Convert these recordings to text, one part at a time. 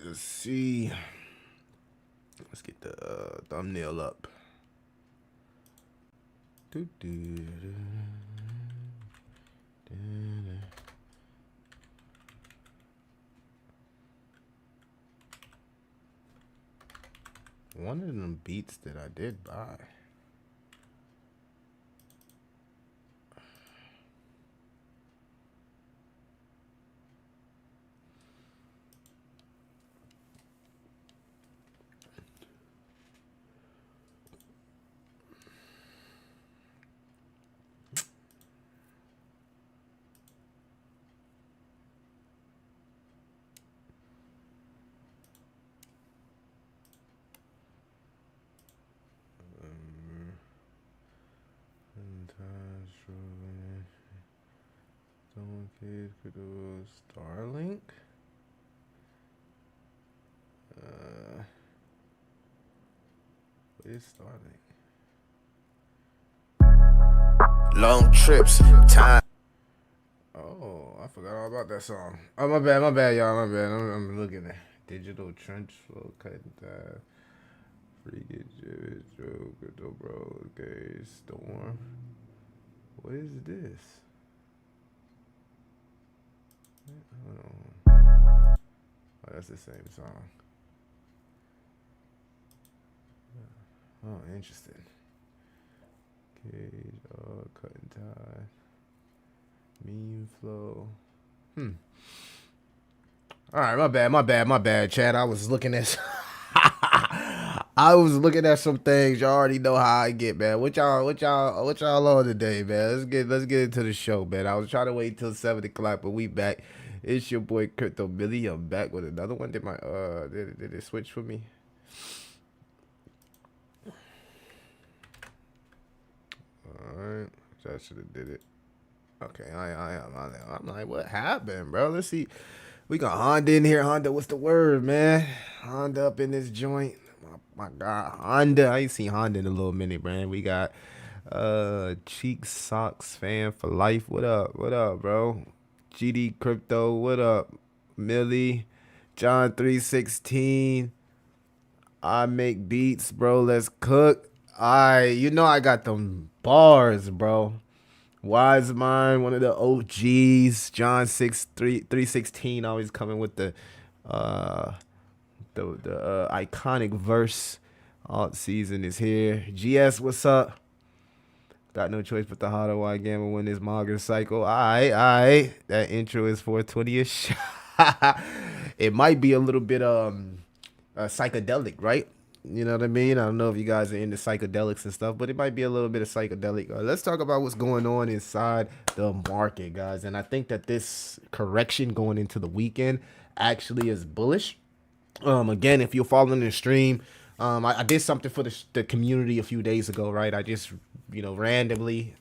Let's see. Let's get the thumbnail up. One of them beats that I did buy. Starlink. What is Starlink? Long trips, time. Oh, I forgot all about that song. Oh, my bad, y'all. My bad. I'm looking at digital trench flow, cutting that. Freaking joke, crypto bro. Okay, storm. What is this? Hold on. Oh, that's the same song. Oh, interesting. Cage, cutting tie. Meme flow. All right, my bad, Chad. I was looking at some things. Y'all already know how I get, man. What y'all on today, man? Let's get into the show, man. I was trying to wait till 7 o'clock, but we back. It's your boy Crypto Billy. I'm back with another one. Did it switch for me? Alright. That should have did it. Okay, I'm like, what happened, bro? Let's see. We got Honda in here. Honda, what's the word, man? Honda up in this joint. My God, Honda. I ain't seen Honda in a little minute, man. We got Cheek Socks fan for life. What up, bro? GD Crypto, what up? Millie, John 316. I make beats, bro. Let's cook. You know I got them bars, bro. Wise Mind, one of the OGs. John 316 always coming with the iconic verse. Alt season is here. GS, what's up? Got no choice but the harder why gamble win this Margaret cycle. All right. That intro is 420-ish. It might be a little bit psychedelic, right? You know what I mean? I don't know if you guys are into psychedelics and stuff, but it might be a little bit of psychedelic. Let's talk about what's going on inside the market, guys. And I think that this correction going into the weekend actually is bullish. Again, if you're following the stream, I did something for the community a few days ago, right? I just, randomly,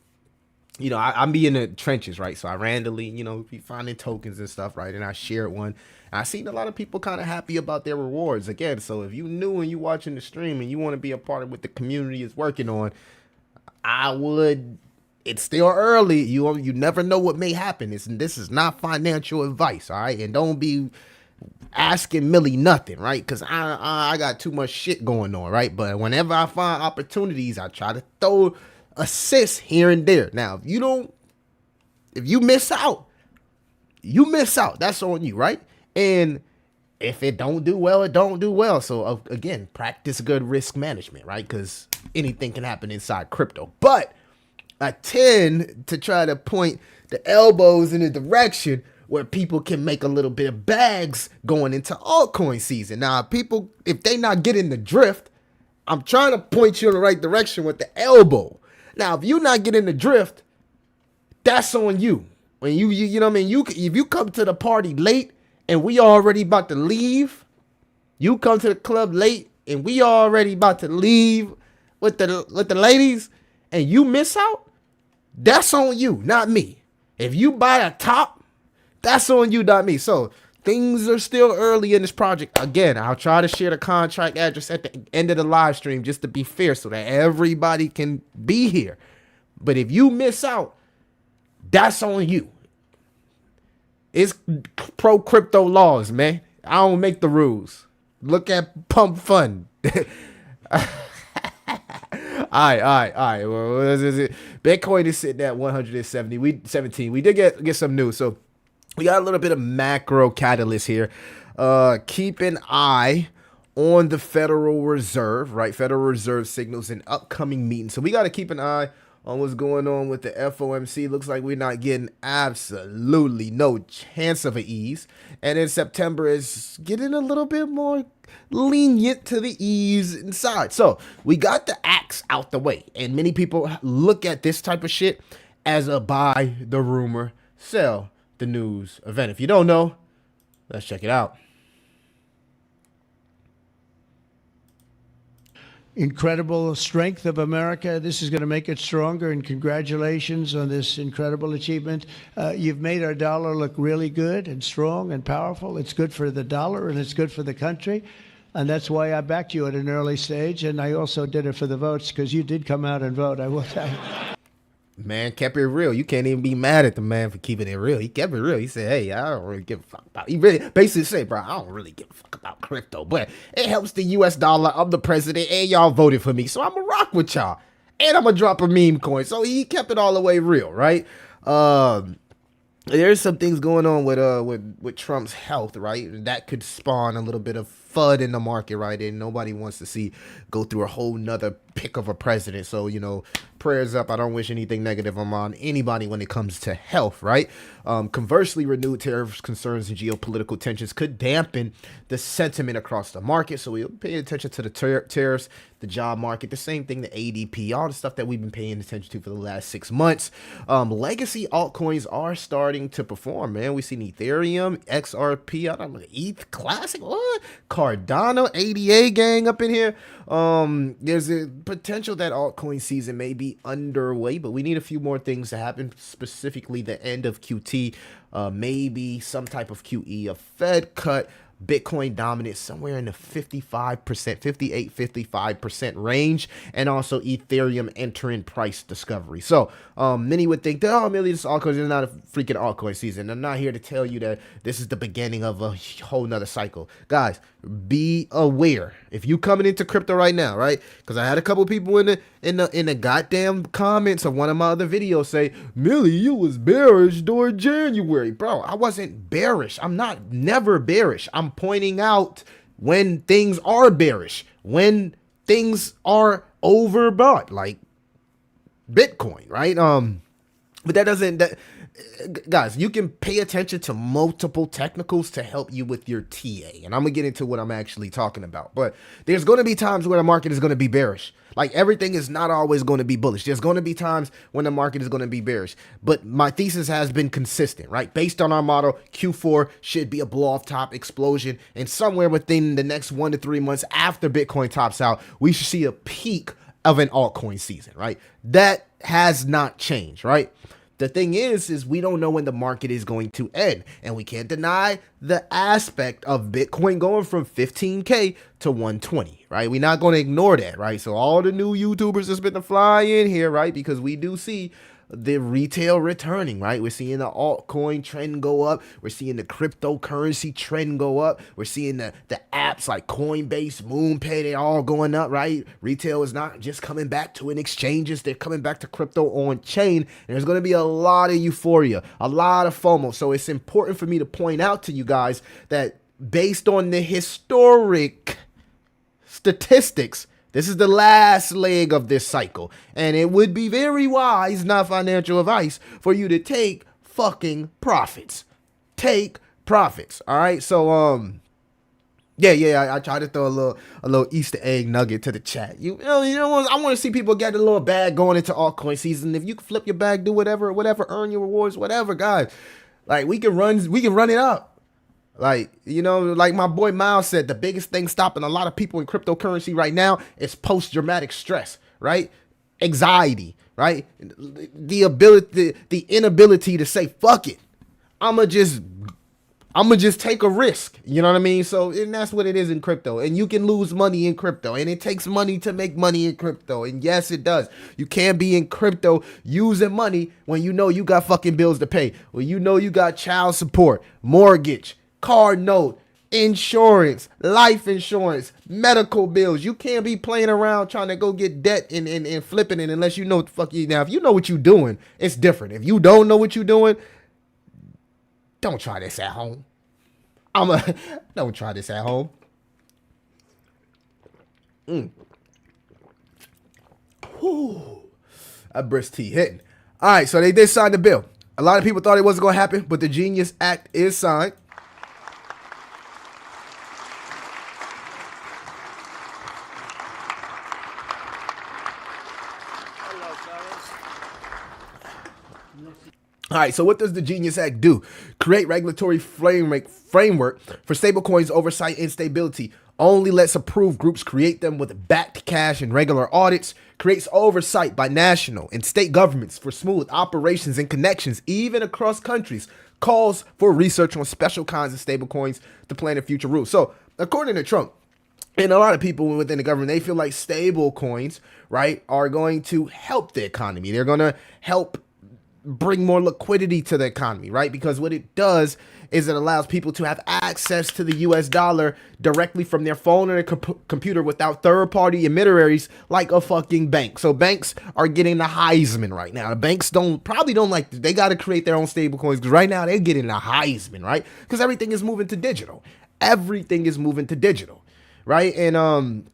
I'm be in the trenches, right? So I randomly, be finding tokens and stuff, right? And I shared one. And I seen a lot of people kind of happy about their rewards again. So if you new and you watching the stream and you want to be a part of what the community is working on, it's still early. You never know what may happen. This is not financial advice, all right? And don't be asking Millie nothing, right? Because I got too much shit going on, right? But whenever I find opportunities, I try to throw assists here and there. Now, if you miss out, that's on you, right? And if it don't do well, it don't do well. So again, practice good risk management, right? Because anything can happen inside crypto. But I tend to try to point the elbows in a direction where people can make a little bit of bags going into altcoin season. Now, people, if they not getting the drift, I'm trying to point you in the right direction with the elbow. Now, if you're not getting the drift, that's on you. When you know what I mean? If you come to the party late and we already about to leave, you come to the club late and we already about to leave with the ladies, and you miss out, that's on you, not me. If you buy a top, that's on you, not me. So things are still early in this project. Again, I'll try to share the contract address at the end of the live stream just to be fair so that everybody can be here. But if you miss out, that's on you. It's pro crypto laws, man. I don't make the rules. Look at Pump Fund. All right. Well, what is it? Bitcoin is sitting at 170. 17. We did get some news. So we got a little bit of macro catalyst here. Keep an eye on the Federal Reserve, right? Federal Reserve signals an upcoming meeting. So we got to keep an eye on what's going on with the FOMC. Looks like we're not getting absolutely no chance of an ease. And then September is getting a little bit more lenient to the ease inside. So we got the axe out the way. And many people look at this type of shit as a buy the rumor, sell the news event. If you don't know, let's check it out. Incredible strength of America. This is going to make it stronger, and congratulations on this incredible achievement. You've made our dollar look really good and strong and powerful. It's good for the dollar and it's good for the country. And that's why I backed you at an early stage. And I also did it for the votes because you did come out and vote. I will tell you. Man kept it real. You can't even be mad at the man for keeping it real. He kept it real. He said, hey, I don't really give a fuck about it. He really basically said, bro, I don't really give a fuck about crypto, but it helps the US dollar. I'm the president and y'all voted for me. So I'm going to rock with y'all. And I'm going to drop a meme coin. So he kept it all the way real, right? There's some things going on with Trump's health, right? That could spawn a little bit of FUD in the market, right? And nobody wants to see go through a whole nother pick of a president. So, prayers up. I don't wish anything negative on anybody when it comes to health, right? Conversely, renewed tariff concerns and geopolitical tensions could dampen the sentiment across the market. So we'll pay attention to the tariffs, the job market, the same thing, the ADP, all the stuff that we've been paying attention to for the last 6 months. Legacy altcoins are starting to perform, man. We've seen Ethereum, XRP, I don't know, ETH Classic, what? Cardano, ADA gang up in here. There's a potential that altcoin season may be underway, but we need a few more things to happen, specifically the end of QT, maybe some type of QE, a Fed cut, Bitcoin dominant somewhere in the 55% range, and also Ethereum entering price discovery. So many would think that, oh, maybe this altcoin is not a freaking altcoin season. I'm not here to tell you that this is the beginning of a whole nother cycle. Guys, be aware. If you coming into crypto right now, right? Because I had a couple people in the goddamn comments of one of my other videos say, Millie, you was bearish during January. Bro, I wasn't bearish. I'm not never bearish. I'm pointing out when things are bearish, when things are overbought, like Bitcoin, right? But that doesn't, guys, you can pay attention to multiple technicals to help you with your TA. And I'm going to get into what I'm actually talking about. But there's going to be times where the market is going to be bearish. Like, everything is not always going to be bullish. There's going to be times when the market is going to be bearish. But my thesis has been consistent, right? Based on our model, Q4 should be a blow-off top explosion. And somewhere within the next 1 to 3 months after Bitcoin tops out, we should see a peak of an altcoin season, right? That has not changed, right? The thing is we don't know when the market is going to end, and we can't deny the aspect of Bitcoin going from 15K to 120, right? We're not going to ignore that, right? So all the new YouTubers that's been to fly in here, right? Because we do see the retail returning, right? We're seeing the altcoin trend go up. We're seeing the cryptocurrency trend go up. We're seeing the apps like Coinbase, MoonPay, they all going up, right? Retail is not just coming back to an exchanges. They're coming back to crypto on chain. And there's going to be a lot of euphoria, a lot of FOMO. So it's important for me to point out to you guys that based on the historic statistics, this is the last leg of this cycle, and it would be very wise, not financial advice, for you to take fucking profits. Take profits, all right? So, I try to throw a little Easter egg nugget to the chat. You know, I want to see people get a little bag going into altcoin season. If you can flip your bag, do whatever, earn your rewards, whatever, guys. Like, we can run it up. Like, like my boy Miles said, the biggest thing stopping a lot of people in cryptocurrency right now is post-traumatic stress, right? Anxiety, right? The inability to say, fuck it. I'ma just take a risk. You know what I mean? So, and that's what it is in crypto. And you can lose money in crypto. And it takes money to make money in crypto. And yes, it does. You can't be in crypto using money when you know you got fucking bills to pay. When you know you got child support, mortgage, car note, insurance, life insurance, medical bills. You can't be playing around trying to go get debt and flipping it unless you know what the fuck you. Now, if you know what you're doing, it's different. If you don't know what you're doing, don't try this at home. Don't try this at home. Whew. That brisk tea hitting. All right, so they did sign the bill. A lot of people thought it wasn't going to happen, but the Genius Act is signed. All right, so what does the Genius Act do? Create regulatory framework for stablecoins oversight and stability. Only lets approved groups create them with backed cash and regular audits. Creates oversight by national and state governments for smooth operations and connections, even across countries. Calls for research on special kinds of stablecoins to plan a future rules. So, according to Trump, and a lot of people within the government, they feel like stable coins, right, are going to help the economy. They're going to help bring more liquidity to the economy, right? Because what it does is it allows people to have access to the US dollar directly from their phone or their computer without third-party intermediaries like a fucking bank. So banks are getting the Heisman right now. The banks probably don't like, they got to create their own stable coins because right now they're getting the Heisman, right? Because everything is moving to digital. Everything is moving to digital, right? And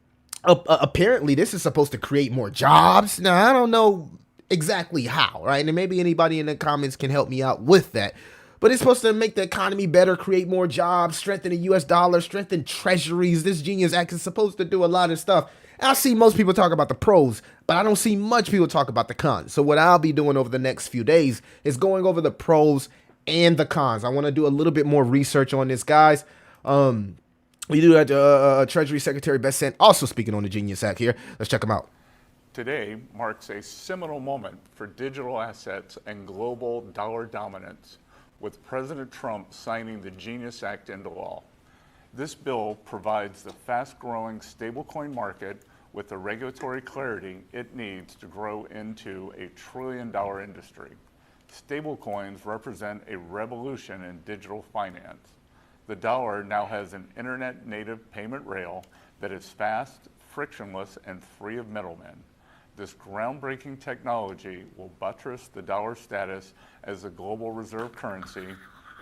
apparently this is supposed to create more jobs. Now, I don't know exactly how, right? And maybe anybody in the comments can help me out with that. But it's supposed to make the economy better, create more jobs, strengthen the US dollar, strengthen treasuries. This Genius Act is supposed to do a lot of stuff. And I see most people talk about the pros, but I don't see much people talk about the cons. So what I'll be doing over the next few days is going over the pros and the cons. I want to do a little bit more research on this, guys. We do have Treasury Secretary Bessent also speaking on the Genius Act here. Let's check him out. Today marks a seminal moment for digital assets and global dollar dominance, with President Trump signing the Genius Act into law. This bill provides the fast-growing stablecoin market with the regulatory clarity it needs to grow into a trillion-dollar industry. Stablecoins represent a revolution in digital finance. The dollar now has an internet-native payment rail that is fast, frictionless, and free of middlemen. This groundbreaking technology will buttress the dollar status as a global reserve currency,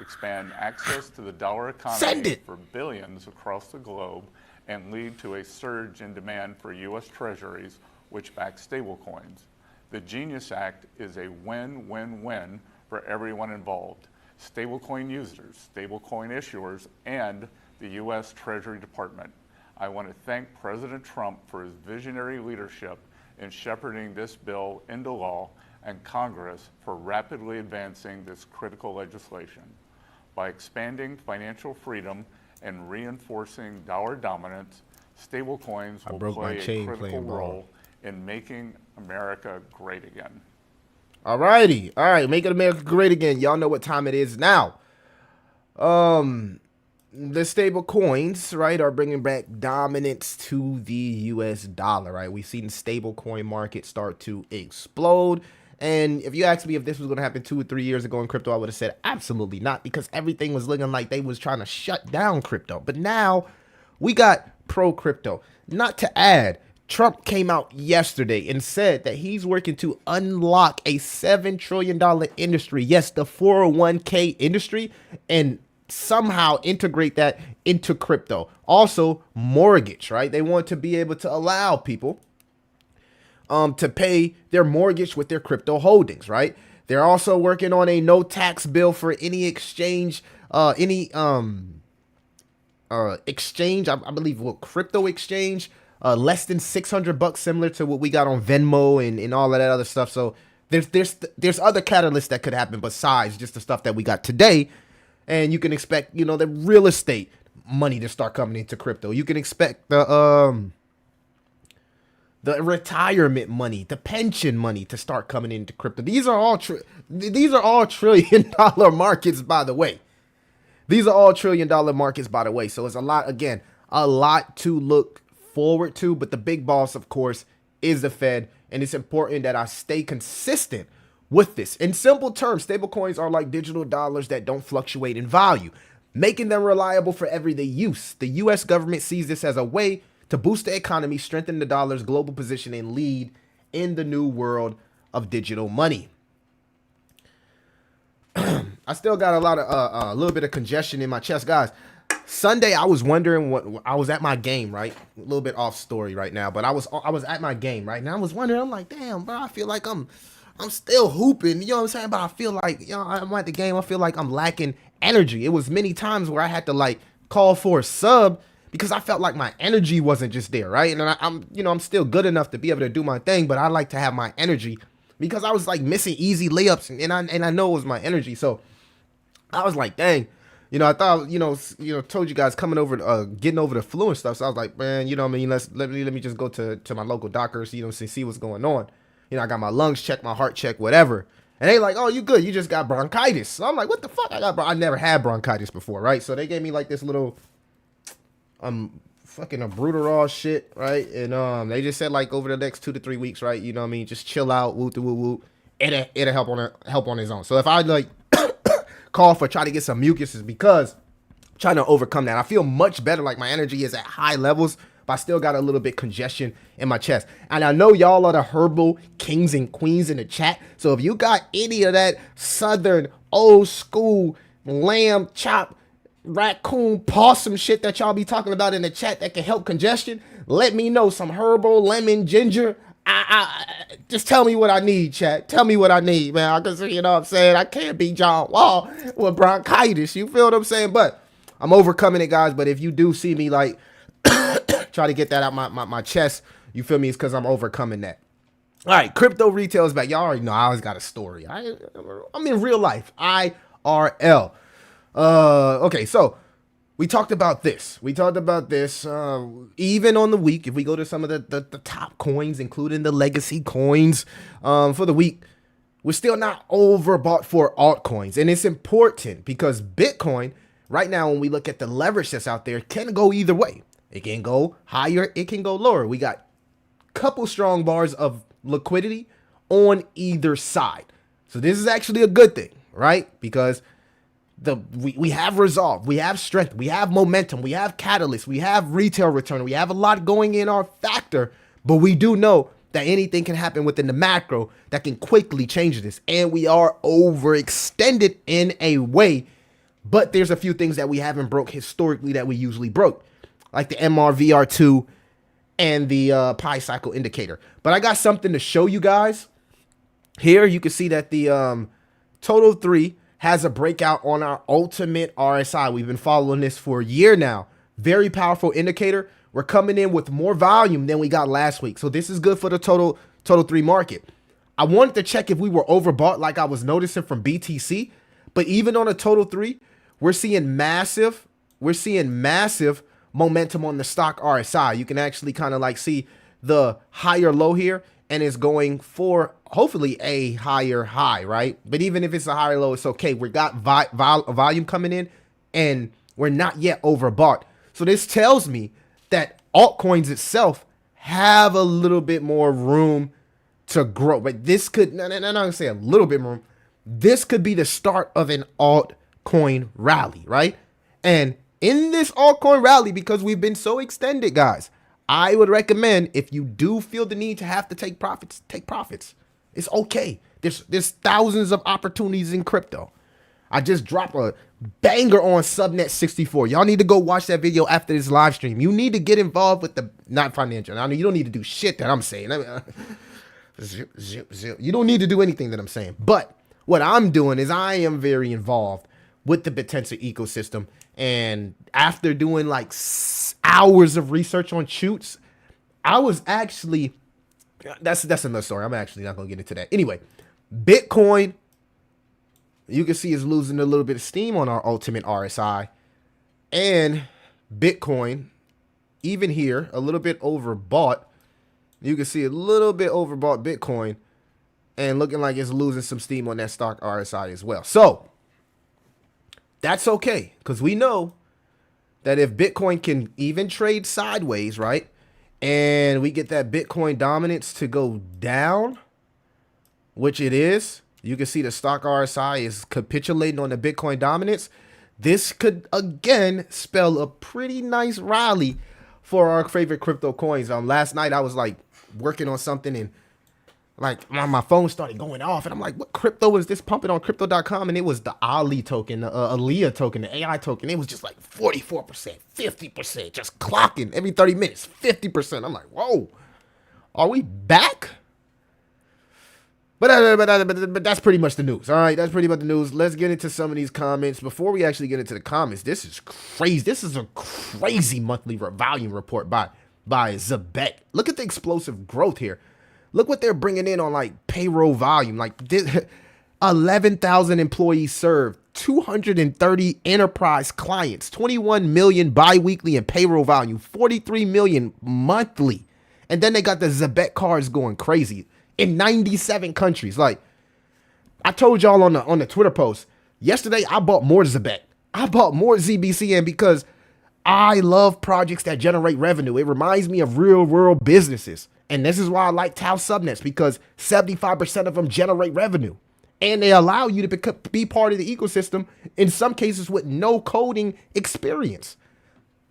expand access to the dollar economy for billions across the globe, and lead to a surge in demand for U.S. treasuries, which back stablecoins. The Genius Act is a win-win-win for everyone involved: stablecoin users, stablecoin issuers, and the U.S. Treasury Department. I want to thank President Trump for his visionary leadership in shepherding this bill into law, and Congress for rapidly advancing this critical legislation. By expanding financial freedom and reinforcing dollar dominance, stablecoins will play a critical role in making America great again. All righty. All right, making America great again. Y'all know what time it is now. The stable coins, right, are bringing back dominance to the U.S. dollar, right? We've seen the stable coin market start to explode. And if you asked me if this was going to happen 2 or 3 years ago in crypto, I would have said absolutely not, because everything was looking like they was trying to shut down crypto. But now we got pro crypto. Not to add, Trump came out yesterday and said that he's working to unlock a $7 trillion industry. Yes, the 401k industry, and somehow integrate that into crypto. Also, mortgage, right? They want to be able to allow people to pay their mortgage with their crypto holdings, right? They're also working on a no tax bill for any exchange, exchange, I believe, crypto exchange, less than $600, similar to what we got on Venmo and all of that other stuff. So there's other catalysts that could happen besides just the stuff that we got today. And you can expect, the real estate money to start coming into crypto. You can expect the retirement money, the pension money to start coming into crypto. These are all trillion-dollar markets, by the way. These are all trillion-dollar markets, by the way. So it's a lot to look forward to. But the big boss, of course, is the Fed, and it's important that I stay consistent with this. In simple terms, stablecoins are like digital dollars that don't fluctuate in value. making them reliable for everyday use. The U.S. government sees this as a way to boost the economy, strengthen the dollar's global position, and lead in the new world of digital money. I still got a little bit of congestion in my chest, guys. Sunday, I was wondering what I was at my game, right? A little bit off story right now, but I was at my game, right? And I was wondering, I'm like, damn, bro, I feel like I'm still hooping, you know what I'm saying? But I feel like, I'm at the game, I feel like I'm lacking energy. It was many times where I had to like call for a sub because I felt like my energy wasn't just there, right? And I'm still good enough to be able to do my thing, but I like to have my energy because I was like missing easy layups, and I know it was my energy. So I was like, dang. I thought, told you guys coming over, getting over the flu and stuff. So I was like, man, you know what I mean? Let me just go to my local doctor, see what's going on. I got my lungs checked, my heart checked, whatever. And they like, oh, you good. You just got bronchitis. So I'm like, what the fuck? I never had bronchitis before, right? So they gave me like this little, fucking Brutal shit, right? And they just said like over the next 2 to 3 weeks, right? You know what I mean? Just chill out, woo woo woo. It'll help on its own. So if I like call for try to get some mucus is because I'm trying to overcome that. I feel much better, like my energy is at high levels, but I still got a little bit congestion in my chest. And I know y'all are the herbal kings and queens in the chat. So if you got any of that southern old school lamb chop raccoon possum shit that y'all be talking about in the chat that can help congestion, let me know. Some herbal lemon ginger. I just tell me what I need, chat. Tell me what I need, man. Because, you know what I'm saying? I can't be John Wall with bronchitis. You feel what I'm saying? But I'm overcoming it, guys. But if you do see me, like, try to get that out my chest, you feel me? It's because I'm overcoming that. All right, crypto retail is back. Y'all already know I always got a story. I'm in real life. IRL. Okay, so we talked about this. Even on the week, if we go to some of the top coins, including the legacy coins, for the week, we're still not overbought for altcoins. And it's important because Bitcoin, right now, when we look at the leverage that's out there, can go either way. It can go higher, it can go lower. We got a couple strong bars of liquidity on either side. So this is actually a good thing, right? Because we have resolve, we have strength, we have momentum, we have catalyst, we have retail return, we have a lot going in our factor, but we do know that anything can happen within the macro that can quickly change this, and we are overextended in a way, but there's a few things that we haven't broke historically that we usually broke, like the MRVR2 and the Pi cycle indicator. But I got something to show you guys. Here you can see that the total 3 has a breakout on our ultimate RSI. We've been following this for a year now. Very powerful indicator. We're coming in with more volume than we got last week. So this is good for the total 3 market. I wanted to check if we were overbought like I was noticing from BTC. But even on a total 3, we're seeing massive momentum on the stock RSI. You can actually kind of like see the higher low here, and it's going for hopefully a higher high, right? But even if it's a higher low, it's okay. We got volume coming in, and we're not yet overbought. So this tells me that altcoins itself have a little bit more room to grow. But this could, no, I'm gonna say a little bit more. This could be the start of an altcoin rally, right? And in this altcoin rally, because we've been so extended, guys, I would recommend if you do feel the need to have to take profits, take profits. It's okay. There's thousands of opportunities in crypto. I just dropped a banger on Subnet 64. Y'all need to go watch that video after this live stream. You need to get involved with the, not financial. I know you don't need to do shit that I'm saying. You don't need to do anything that I'm saying. But what I'm doing is I am very involved with the potential ecosystem. And after doing like hours of research on shoots, I was actually, that's another story. I'm actually not going to get into that. Anyway, Bitcoin, you can see is losing a little bit of steam on our ultimate RSI. And Bitcoin, even here, a little bit overbought. You can see a little bit overbought Bitcoin and looking like it's losing some steam on that stock RSI as well. So that's okay, because we know that if Bitcoin can even trade sideways, right, and we get that Bitcoin dominance to go down, which it is, you can see the stock RSI is capitulating on the Bitcoin dominance, this could again spell a pretty nice rally for our favorite crypto coins. Last night I was like working on something and like my phone started going off and I'm like, what crypto is this pumping on crypto.com? And it was the Ali token, the Aliyah token, the AI token. It was just like 44%, 50%, just clocking every 30 minutes, 50%. I'm like, whoa, are we back? But that's pretty much the news. All right, that's pretty much the news. Let's get into some of these comments. Before we actually get into the comments, this is crazy. This is a crazy monthly volume report by Zabek. Look at the explosive growth here. Look what they're bringing in on like payroll volume. Like 11,000 employees served, 230 enterprise clients, 21 million biweekly in payroll volume, 43 million monthly. And then they got the Zabek cards going crazy in 97 countries. Like I told y'all on the Twitter post yesterday, I bought more Zabek. I bought more ZBCN because I love projects that generate revenue. It reminds me of real world businesses. And this is why I like Tau subnets, because 75% of them generate revenue. And they allow you to be part of the ecosystem, in some cases with no coding experience.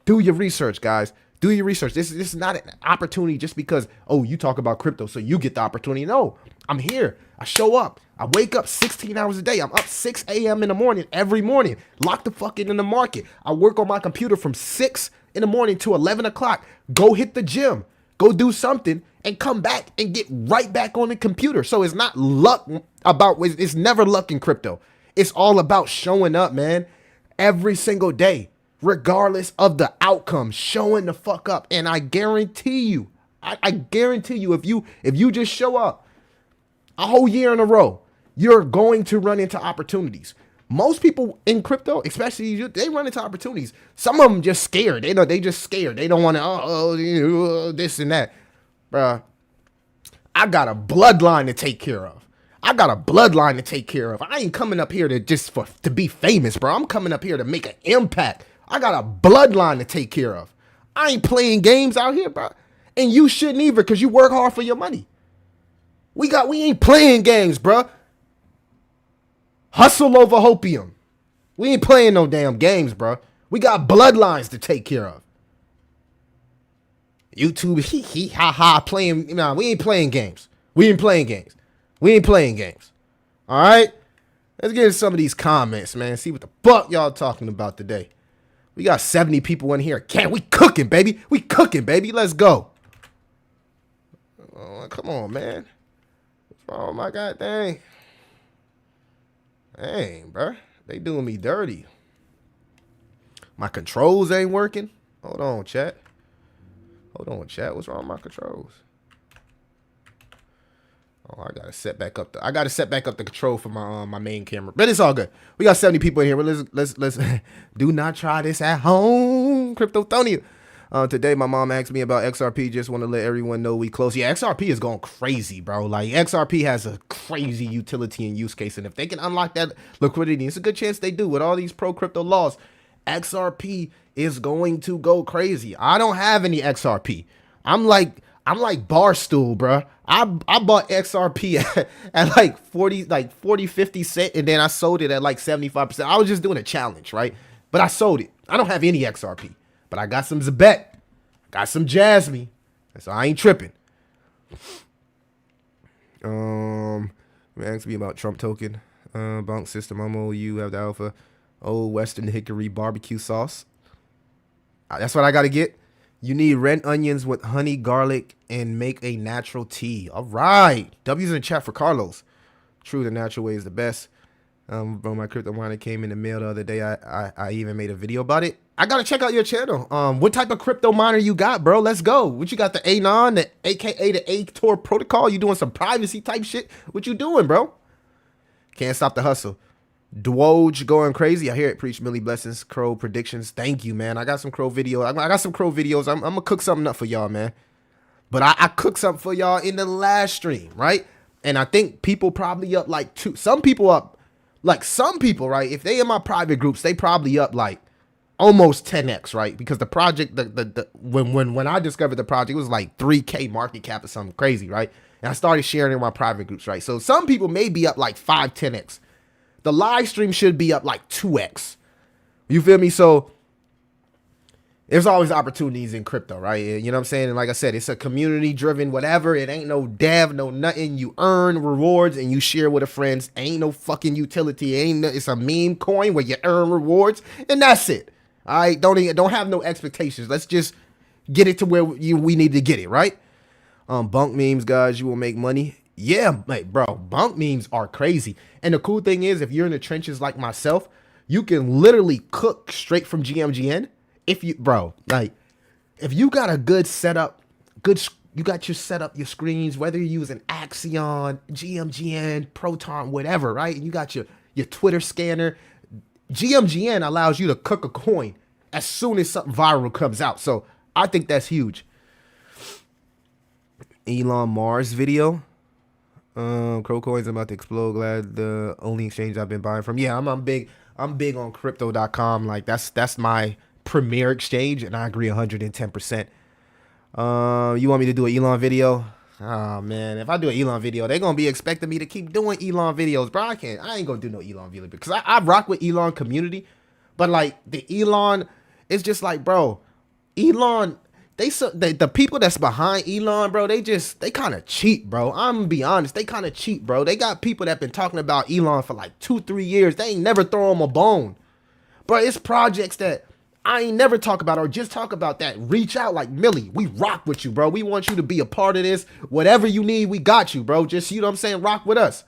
Do your research, guys. Do your research. This is not an opportunity just because, oh, you talk about crypto, so you get the opportunity. No, I'm here. I show up. I wake up 16 hours a day. I'm up 6 a.m. in the morning every morning. Lock the fuck in the market. I work on my computer from 6 in the morning to 11 o'clock. Go hit the gym. Go do something and come back and get right back on the computer. So it's not luck it's never luck in crypto. It's all about showing up, man. Every single day, regardless of the outcome, showing the fuck up. And I guarantee you, I guarantee you, if you just show up a whole year in a row, you're going to run into opportunities. Most people in crypto, especially you, they run into opportunities. Some of them just scared. They just scared. They don't want to, this and that. Bruh, I got a bloodline to take care of. I ain't coming up here to be famous, bro. I'm coming up here to make an impact. I got a bloodline to take care of. I ain't playing games out here, bro. And you shouldn't either, because you work hard for your money. We ain't playing games, bro. Hustle over hopium. We ain't playing no damn games, bro. We got bloodlines to take care of. YouTube, hee ha ha, playing. Nah, we ain't playing games. We ain't playing games. All right? Let's get into some of these comments, man. See what the fuck y'all talking about today. We got 70 people in here. We cooking, baby. Let's go. Oh, come on, man. Oh, my God, dang. Dang, bro. They doing me dirty. My controls ain't working. Hold on, chat. What's wrong with my controls? Oh, I gotta set back up the control for my main camera. But it's all good. We got 70 people in here. But let's do not try this at home. Cryptothonia. Today my mom asked me about XRP. Just want to let everyone know we close. Yeah, XRP is going crazy, bro. Like XRP has a crazy utility and use case, and if they can unlock that liquidity, it's a good chance they do with all these pro crypto laws. XRP is going to go crazy. I don't have any XRP. I'm like Barstool, bro. I bought XRP at like 40, 50 cents, and then I sold it at like 75%. I was just doing a challenge, right? But I sold it. I don't have any XRP, but I got some Zabek, got some Jasmine, so I ain't tripping. Ask me about Trump token, bonk system. You have the alpha. Old Western Hickory barbecue sauce. That's what I got to get. You need red onions with honey, garlic, and make a natural tea. All right. W's in the chat for Carlos. True, the natural way is the best. Bro, my crypto miner came in the mail the other day. I even made a video about it. I got to check out your channel. What type of crypto miner you got, bro? Let's go. What you got, the Anon, the AKA the A-Tor protocol? You doing some privacy type shit? What you doing, bro? Can't stop the hustle. Dwoj going crazy. I hear it. Preach Millie blessings. Crow predictions. Thank you, man. I got some crow videos. I got some crow videos. I'm gonna cook something up for y'all, man. But I cooked something for y'all in the last stream, right? And I think people probably up like some people, right? If they in my private groups, they probably up like almost 10x, right? Because the project, when I discovered the project, it was like 3K market cap or something crazy, right? And I started sharing in my private groups, right? So some people may be up like 5, 10x. The live stream should be up like 2x, You feel me? So there's always opportunities in crypto, right? You know what I'm saying? And like I said, it's a community driven whatever. It ain't no dev, no nothing. You earn rewards and you share with a friends. Ain't no fucking utility. It's a meme coin where you earn rewards and that's it. All right, don't have no expectations. Let's just get it to where we need to get it, right? Bunk memes, guys, you will make money. Yeah, like, bro, bunk memes are crazy. And the cool thing is, if you're in the trenches like myself, you can literally cook straight from GMGN. If you, bro, like, if you got a good setup, you got your setup, your screens, whether you're using Axion, GMGN, Proton, whatever, right? And you got your Twitter scanner. GMGN allows you to cook a coin as soon as something viral comes out. So I think that's huge. Elon Mars video. Crow coins about to explode. Glad the only exchange I've been buying from. Yeah, I'm big on crypto.com. Like that's my premier exchange, and I agree 110%. You want me to do an Elon video? Oh man, if I do an Elon video, they're gonna be expecting me to keep doing Elon videos, bro. I ain't gonna do no Elon video because I rock with Elon community, but like the Elon, it's just like, bro, Elon, the people that's behind Elon, bro, they kind of cheat, bro. I'm gonna be honest, they kind of cheat, bro. They got people that been talking about Elon for like 2-3 years. They ain't never throw him a bone, bro. It's projects that I ain't never talk about or just talk about that. Reach out like, Millie, we rock with you, bro. We want you to be a part of this. Whatever you need, we got you, bro. Just, you know what I'm saying? Rock with us.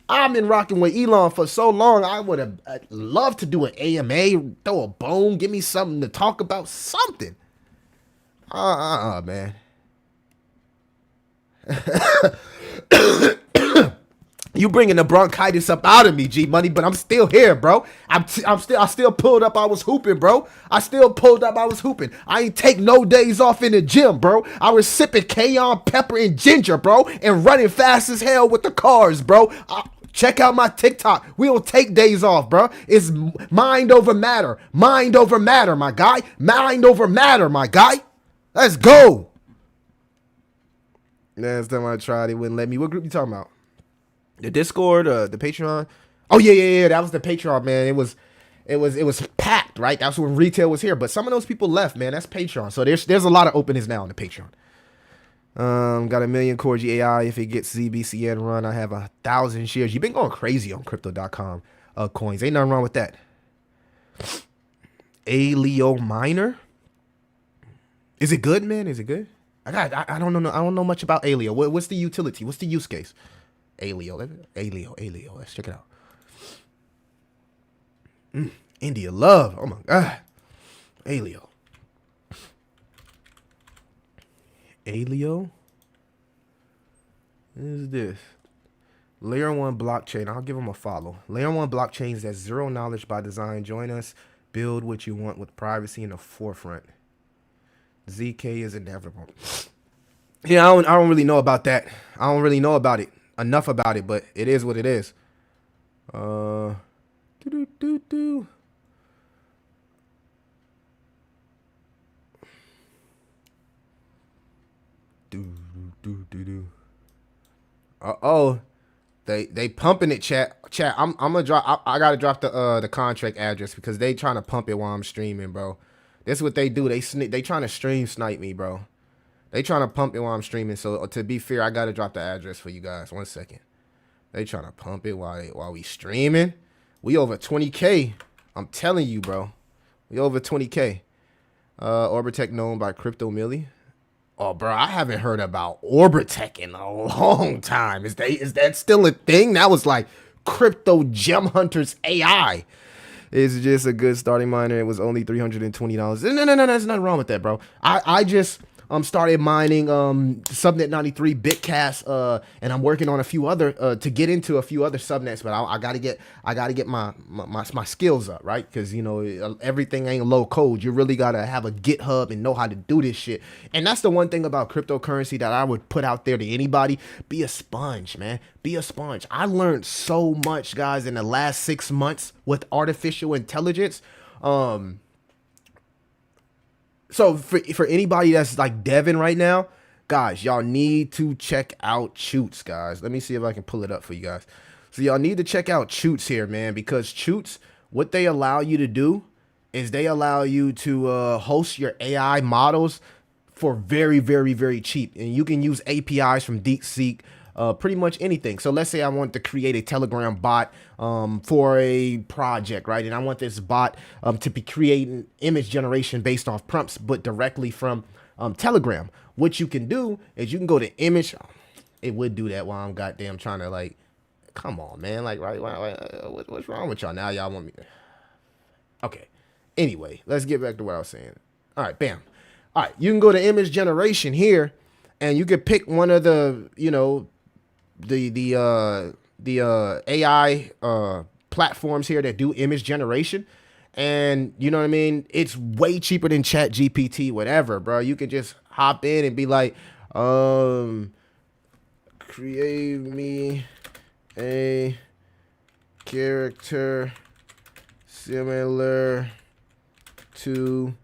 I've been rocking with Elon for so long. I would have loved to do an AMA, throw a bone, give me something to talk about, something. Man. You bringing the bronchitis up out of me, G Money, but I'm still here, bro. I still pulled up. I was hooping, bro. I ain't take no days off in the gym, bro. I was sipping cayenne pepper and ginger, bro, and running fast as hell with the cars, bro. Check out my TikTok. We don't take days off, bro. It's mind over matter. Mind over matter, my guy. Mind over matter, my guy. Let's go. Last time I tried, it wouldn't let me. What group you talking about? The Discord, the Patreon. Oh yeah. That was the Patreon, man. It was packed, right? That's when retail was here. But some of those people left, man. That's Patreon. So there's a lot of openings now on the Patreon. Got 1 million core GAI. If it gets ZBCN run, I have 1,000 shares. You've been going crazy on crypto.com coins. Ain't nothing wrong with that. Leo Miner. Is it good, man? Is it good? I don't know. I don't know much about Aleo. What's the utility? What's the use case? Aleo. Let's check it out. India love. Oh my god. Aleo. What is this? Layer 1 blockchain. I'll give them a follow. Layer 1 blockchains that's zero knowledge by design. Join us. Build what you want with privacy in the forefront. ZK is inevitable. Yeah, I don't really know about that. I don't really know about it. Enough about it, but it is what it is. Uh-oh. They pumping it, chat. I'm gonna drop. I gotta drop the contract address because they trying to pump it while I'm streaming, bro. This is what they do. They trying to stream snipe me, bro. They trying to pump it while I'm streaming. So to be fair, I gotta drop the address for you guys. 1 second. They trying to pump it while we streaming. We over 20K. I'm telling you, bro. We over 20K. Orbitech known by Crypto Millie. Oh, bro, I haven't heard about Orbitech in a long time. Is that still a thing? That was like Crypto Gem Hunters AI. It's just a good starting miner. It was only $320. No, there's nothing wrong with that, bro. I just started mining subnet 93 Bitcast, and I'm working on a few other to get into a few other subnets, but I gotta get my skills up, right? Because you know everything ain't low code. You really gotta have a GitHub and know how to do this shit. And that's the one thing about cryptocurrency that I would put out there to anybody: be a sponge, man. Be a sponge. I learned so much, guys, in the last 6 months with artificial intelligence. So for anybody that's like deving right now, guys, y'all need to check out Chutes, guys. Let me see if I can pull it up for you guys. So y'all need to check out Chutes here, man, because Chutes what they allow you to do is they allow you to host your AI models for very, very, very cheap. And you can use APIs from DeepSeek, pretty much anything. So let's say I want to create a Telegram bot for a project, right? And I want this bot to be creating image generation based off prompts, but directly from Telegram. What you can do is you can go to image. It would do that while I'm goddamn trying to like, come on, man. Like, right? What's wrong with y'all now? Y'all want me? Okay. Anyway, let's get back to what I was saying. All right, bam. All right, you can go to image generation here, and you can pick one of the, you know, the AI platforms here that do image generation, and you know what I mean. It's way cheaper than Chat GPT, whatever, bro. You can just hop in and be like, create me a character similar to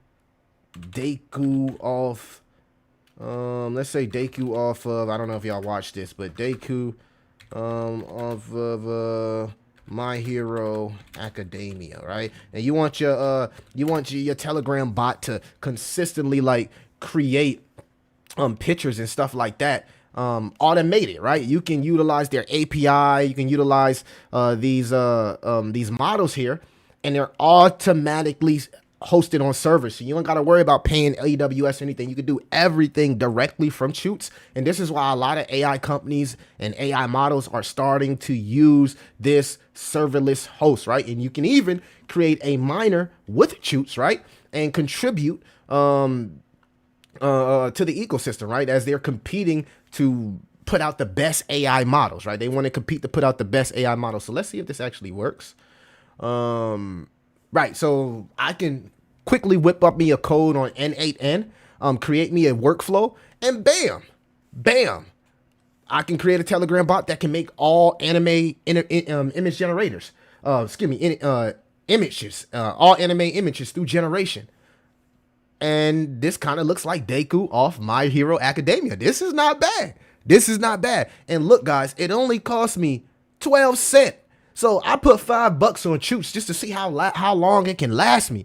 Deku off, let's say Deku off of, I don't know if y'all watch this, but Deku off of My Hero Academia, right? And you want your Telegram bot to consistently like create pictures and stuff like that, automated, right? You can utilize their API, you can utilize these models here, and they're automatically hosted on servers. So you don't got to worry about paying AWS or anything. You can do everything directly from Chutes. And this is why a lot of AI companies and AI models are starting to use this serverless host, right? And you can even create a miner with Chutes, right? And contribute to the ecosystem, right? As they're competing to put out the best AI models, right? They want to compete to put out the best AI models. So let's see if this actually works. Right, so I can quickly whip up me a code on N8N, create me a workflow, and bam, I can create a Telegram bot that can make all anime image generators. Images, all anime images through generation. And this kind of looks like Deku off My Hero Academia. This is not bad. And look, guys, it only cost me 12 cents. So I put $5 on Chutes just to see how long it can last me.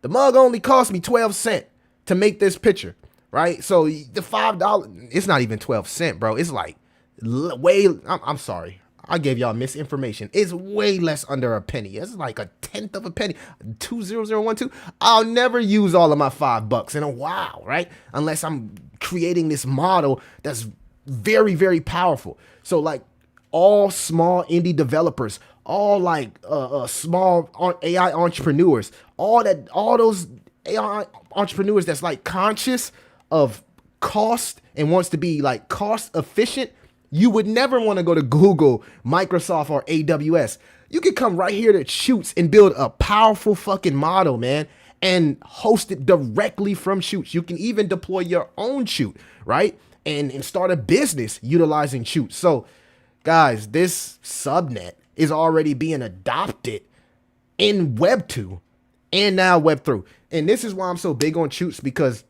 The mug only cost me 12 cents to make this picture, right? So the $5, it's not even 12 cents, bro. It's like I'm sorry. I gave y'all misinformation. It's way less under a penny. It's like a tenth of a penny. 20012. I'll never use all of my $5 in a while, right? Unless I'm creating this model that's very, very powerful. So like all small indie developers, all like small AI entrepreneurs, all those AI entrepreneurs that's like conscious of cost and wants to be like cost efficient. You would never want to go to Google, Microsoft, or AWS. You can come right here to Chutes and build a powerful fucking model, man, and host it directly from Chutes. You can even deploy your own Chute, right? And start a business utilizing Chutes. So, guys, this subnet is already being adopted in Web 2 and now Web 3. And this is why I'm so big on Chutes, because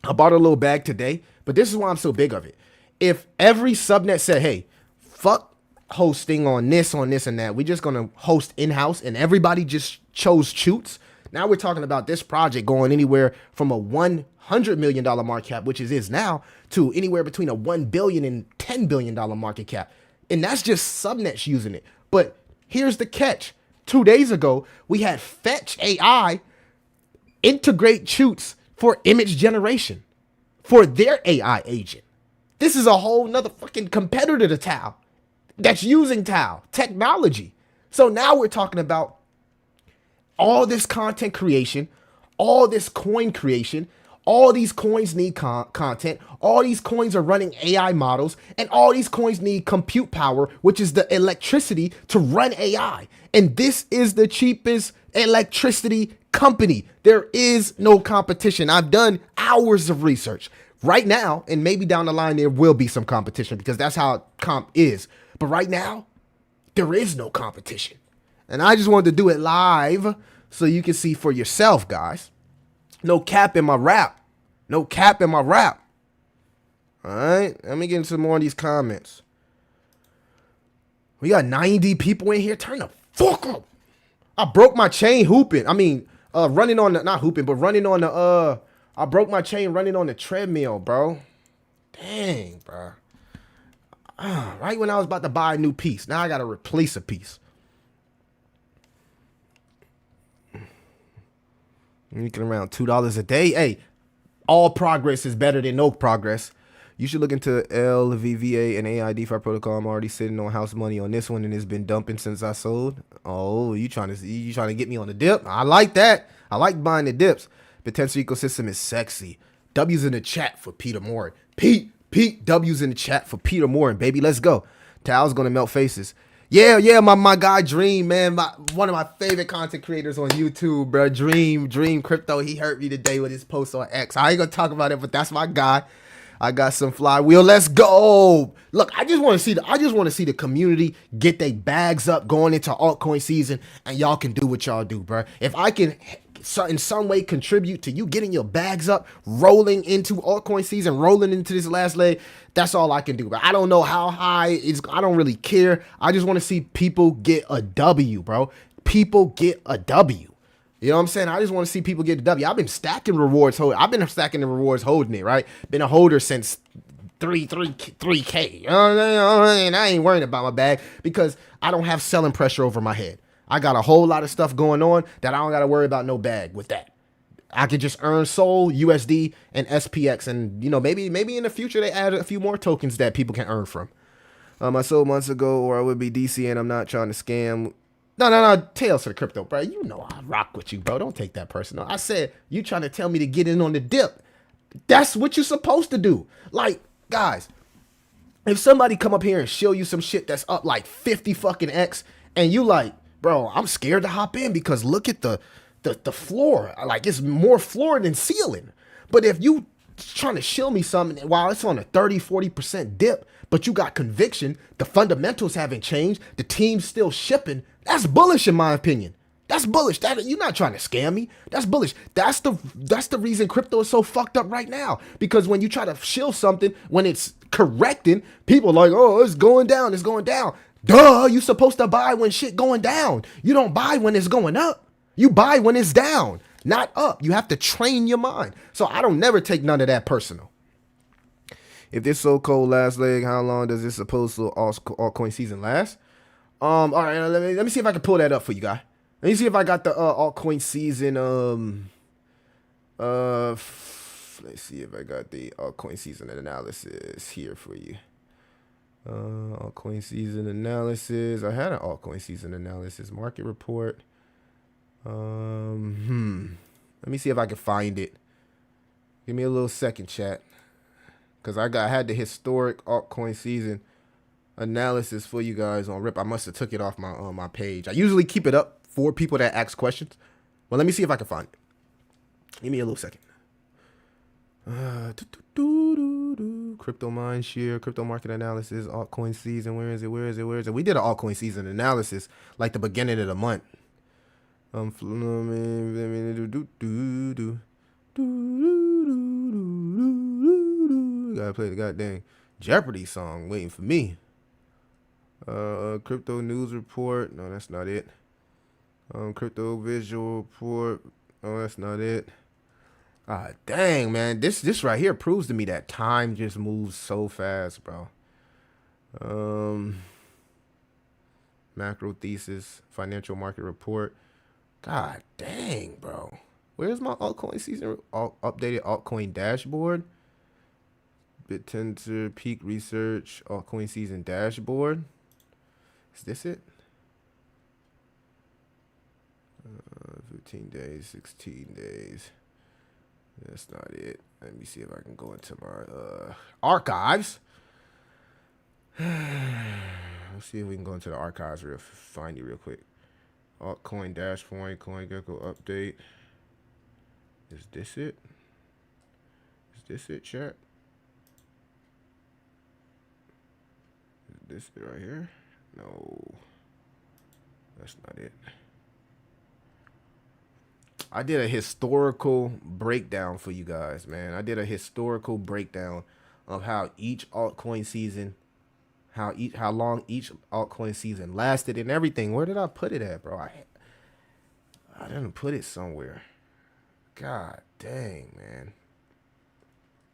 I bought a little bag today, but this is why I'm so big of it. If every subnet said, hey, fuck hosting on this, and that, we're just going to host in-house, and everybody just chose Chutes, now we're talking about this project going anywhere from a $100 million market cap, which it is now, to anywhere between a $1 billion and $10 billion market cap. And that's just subnets using it. But here's the catch. 2 days ago, we had Fetch AI integrate Chutes for image generation for their AI agent. This is a whole nother fucking competitor to Tao that's using Tao technology. So now we're talking about all this content creation, all this coin creation, all these coins need content, all these coins are running AI models, and all these coins need compute power, which is the electricity to run AI. And this is the cheapest electricity company. There is no competition. I've done hours of research. Right now, and maybe down the line, there will be some competition because that's how comp is. But right now, there is no competition. And I just wanted to do it live so you can see for yourself, guys. No cap in my rap. All right, let me get into some more of these comments. We got 90 people in here. Turn the fuck up. I broke my chain hooping. I mean, running on the, not hooping, but running on the, I broke my chain running on the treadmill, bro. Dang, bro. Right when I was about to buy a new piece. Now I got to replace a piece. Making around $2 a day. Hey, all progress is better than no progress. You should look into LVVA and AI DeFi protocol. I'm already sitting on house money on this one, and it's been dumping since I sold. Oh, you trying to get me on the dip? I like that. I like buying the dips. Potential ecosystem is sexy. W's in the chat for Peter Moore. Pete, W's in the chat for Peter Moore, baby. Let's go. Tao's gonna melt faces. Yeah, my guy Dream, man, one of my favorite content creators on YouTube, bro. Dream Crypto. He hurt me today with his post on X. I ain't gonna talk about it, but that's my guy. I got some flywheel. Let's go. Look, I just want to see the community get their bags up going into altcoin season, and y'all can do what y'all do, bro. If I can in some way contribute to you getting your bags up, rolling into altcoin season, rolling into this last leg, that's all I can do. But I don't know how high it's. I don't really care. I just want to see people get a W, bro. People get a W. You know what I'm saying? I just want to see people get a W. I've been stacking rewards. I've been stacking the rewards, holding it, right? Been a holder since 3K. You know what I'm saying? I ain't worrying about my bag because I don't have selling pressure over my head. I got a whole lot of stuff going on that I don't got to worry about no bag with that. I could just earn Sol, USD, and SPX. And, you know, maybe in the future they add a few more tokens that people can earn from. I sold months ago, or I would be DC, and I'm not trying to scam. No. Tails to the crypto, bro. You know I rock with you, bro. Don't take that personal. I said, you trying to tell me to get in on the dip. That's what you're supposed to do. Like, guys, if somebody come up here and show you some shit that's up like 50 fucking X, and you like, bro, I'm scared to hop in because look at the floor. Like, it's more floor than ceiling. But if you trying to shill me something while it's on a 30-40% dip, but you got conviction, the fundamentals haven't changed, the team's still shipping, that's bullish in my opinion. That's bullish. You're not trying to scam me. That's bullish. That's the reason crypto is so fucked up right now. Because when you try to shill something when it's correcting, people are like, oh, it's going down. It's going down. Duh, you supposed to buy when shit going down. You don't buy when it's going up. You buy when it's down, not up. You have to train your mind. So I don't never take none of that personal. If this so-called last leg, how long does this supposed to altcoin season last? All right, let me see if I can pull that up for you guys. Let me see if I got the altcoin season. Let's see if I got the altcoin season analysis here for you. Altcoin season analysis. I had an altcoin season analysis market report. Let me see if I can find it. Give me a little second, chat, because I had the historic altcoin season analysis for you guys on Rip. I must have took it off my page. I usually keep it up for people that ask questions. Well, let me see if I can find it. Give me a little second. Crypto mind share, crypto market analysis, altcoin season. Where is it? We did an altcoin season analysis like the beginning of the month. Gotta play the goddamn Jeopardy song waiting for me. Crypto news report. No, that's not it. Crypto visual report. No, that's not it. Dang, man. This right here proves to me that time just moves so fast, bro. Macro thesis, financial market report. God dang, bro. Where's my altcoin season updated altcoin dashboard? BitTensor peak research altcoin season dashboard. Is this it? 15 days, 16 days. That's not it. Let me see if I can go into my archives. Let's see if we can go into the archives find you real quick. Altcoin dashboard, CoinGecko update. Is this it? Is this it, chat? Is this it right here? No. That's not it. I did a historical breakdown for you guys, man. I did a historical breakdown of how each altcoin season, how long each altcoin season lasted and everything. Where did I put it at, bro? I didn't put it somewhere. God dang, man.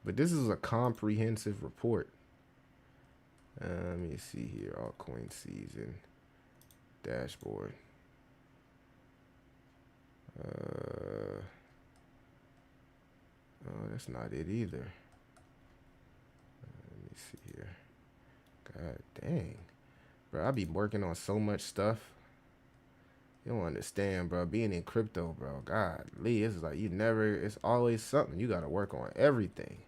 But this is a comprehensive report. Let me see here. Altcoin season dashboard. Oh, that's not it either. Let me see here. God dang. Bro, I be working on so much stuff. You don't understand, bro. Being in crypto, bro. God, Lee, it's like it's always something. You got to work on everything.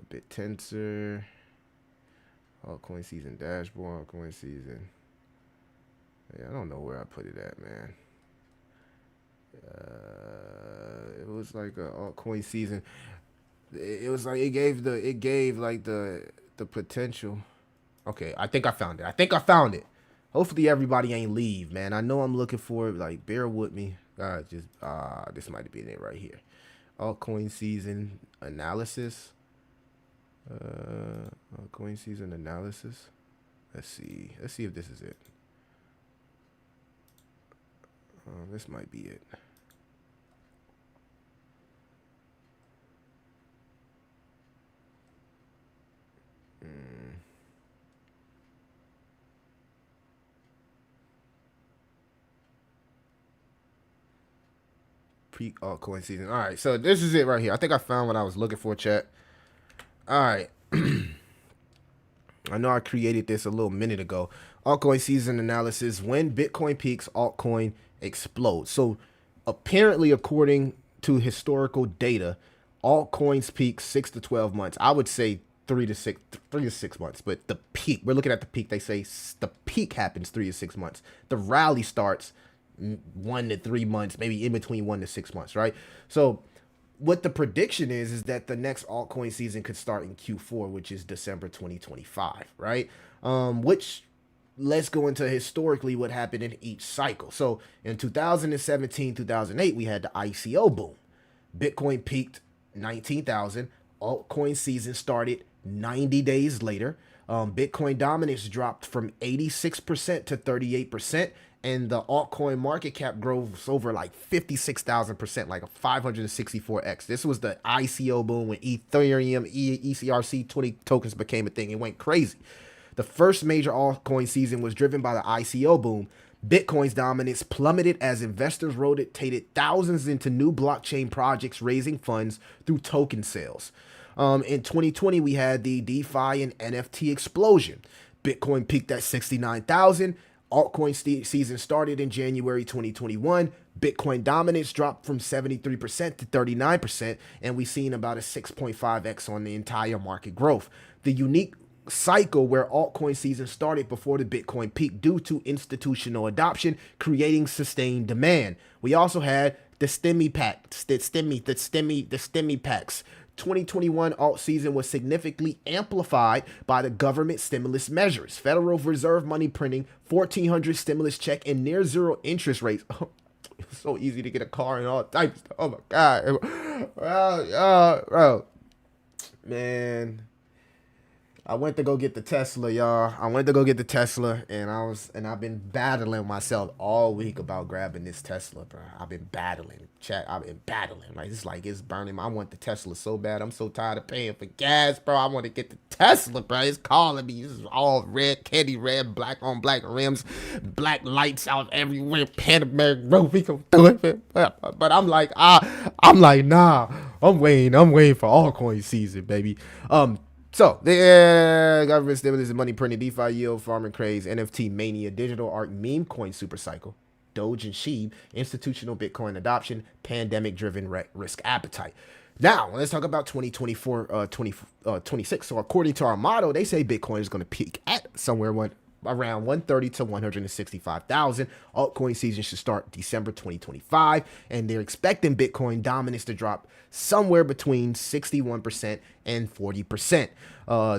BitTensor. Altcoin season dashboard. Altcoin season. Yeah, I don't know where I put it at, man. It was like a altcoin season. It was like it gave like the potential. Okay, I think I found it. Hopefully everybody ain't leave, man. I know I'm looking for it. Like, bear with me. This might have been it right here. Altcoin season analysis. Altcoin season analysis. Let's see if this is it. This might be it. Pre-altcoin season. All right, so this is it right here. I think I found what I was looking for, chat. All right. I know I created this a little minute ago. Altcoin season analysis. When Bitcoin peaks, altcoin explodes. So apparently, according to historical data, altcoins peak 6 to 12 months. I would say 3 to 6 months. But the peak, we're looking at the peak. They say the peak happens 3 to 6 months. The rally starts 1 to 3 months, maybe in between 1 to 6 months, right? So what the prediction is that the next altcoin season could start in Q4, which is December 2025, right? Which, let's go into historically what happened in each cycle. So in 2017, 2008, we had the ICO boom. Bitcoin peaked 19,000. Altcoin season started 90 days later. Bitcoin dominance dropped from 86% to 38%. And the altcoin market cap grows over like 56,000%, like a 564x. This was the ICO boom when Ethereum, ECRC20 tokens became a thing. It went crazy. The first major altcoin season was driven by the ICO boom. Bitcoin's dominance plummeted as investors rotated thousands into new blockchain projects, raising funds through token sales. In 2020, we had the DeFi and NFT explosion. Bitcoin peaked at 69,000. Altcoin season started in January 2021. Bitcoin dominance dropped from 73% to 39%, and we've seen about a 6.5x on the entire market growth. The unique cycle where altcoin season started before the Bitcoin peak due to institutional adoption, creating sustained demand. We also had the stimmy packs. 2021 alt season was significantly amplified by the government stimulus measures. Federal Reserve money printing, 1,400 stimulus check, and near zero interest rates. It's so easy to get a car and all types. Oh my God, bro, man. I went to go get the Tesla, y'all. And I've been battling myself all week about grabbing this Tesla, bro. I've been battling. Like, it's burning. I want the Tesla so bad. I'm so tired of paying for gas, bro. I want to get the Tesla, bro. It's calling me. This is all red, candy red, black on black rims, black lights out everywhere. Panamerican road, we go through it. But I'm like, nah. I'm waiting for altcoin season, baby. So, the government stimulus and money printing, DeFi yield, farming craze, NFT mania, digital art, meme coin supercycle, Doge and Sheeb, institutional Bitcoin adoption, pandemic-driven risk appetite. Now, let's talk about 2024, 26. So, according to our model, they say Bitcoin is going to peak at somewhere around 130 to 165,000. Altcoin season should start December 2025, and they're expecting Bitcoin dominance to drop somewhere between 61% and 40%.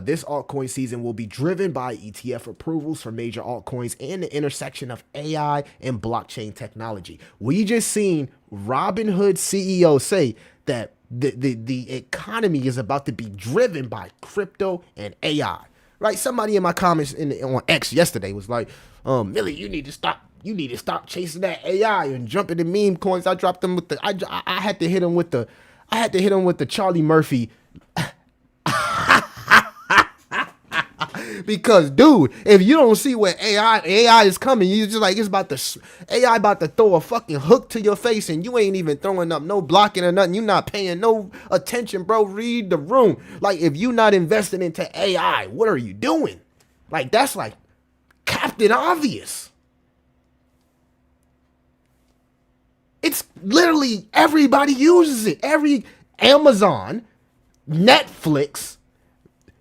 This altcoin season will be driven by ETF approvals for major altcoins and the intersection of AI and blockchain technology. We just seen Robinhood CEO say that the economy is about to be driven by crypto and AI. Right, somebody in my comments on X yesterday was like, Millie, you need to stop You need to stop chasing that AI and jumping the meme coins. I dropped them with the. I had to hit him with the. I had to hit him with the Charlie Murphy. Because, dude, if you don't see what AI is coming, you just like, it's about to, AI about to throw a fucking hook to your face and you ain't even throwing up no blocking or nothing. You not paying no attention, bro. Read the room. Like, if you not investing into AI, what are you doing? Like, that's like Captain Obvious. It's literally everybody uses it. Every Amazon, Netflix,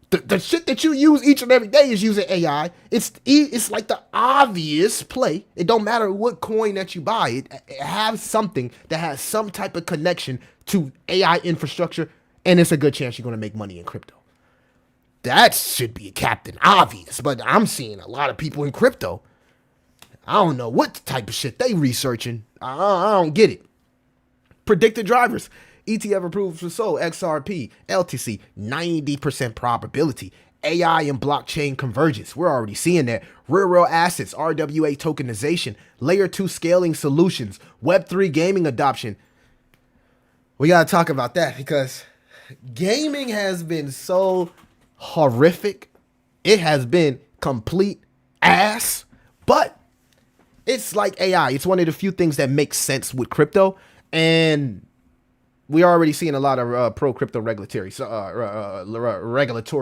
the shit that you use each and every day is using AI. It's like the obvious play. It don't matter what coin that you buy. It has something that has some type of connection to AI infrastructure, and it's a good chance you're going to make money in crypto. That should be Captain Obvious, but I'm seeing a lot of people in crypto. I don't know what type of shit they researching. I don't get it. Predicted drivers. ETF approved for SOL, XRP, LTC, 90% probability. AI and blockchain convergence. We're already seeing that. Real world assets, RWA tokenization, layer 2 scaling solutions, Web3 gaming adoption. We got to talk about that because gaming has been so horrific. It has been complete ass, but it's like AI. It's one of the few things that makes sense with crypto, and we're already seeing a lot of pro-crypto regulatory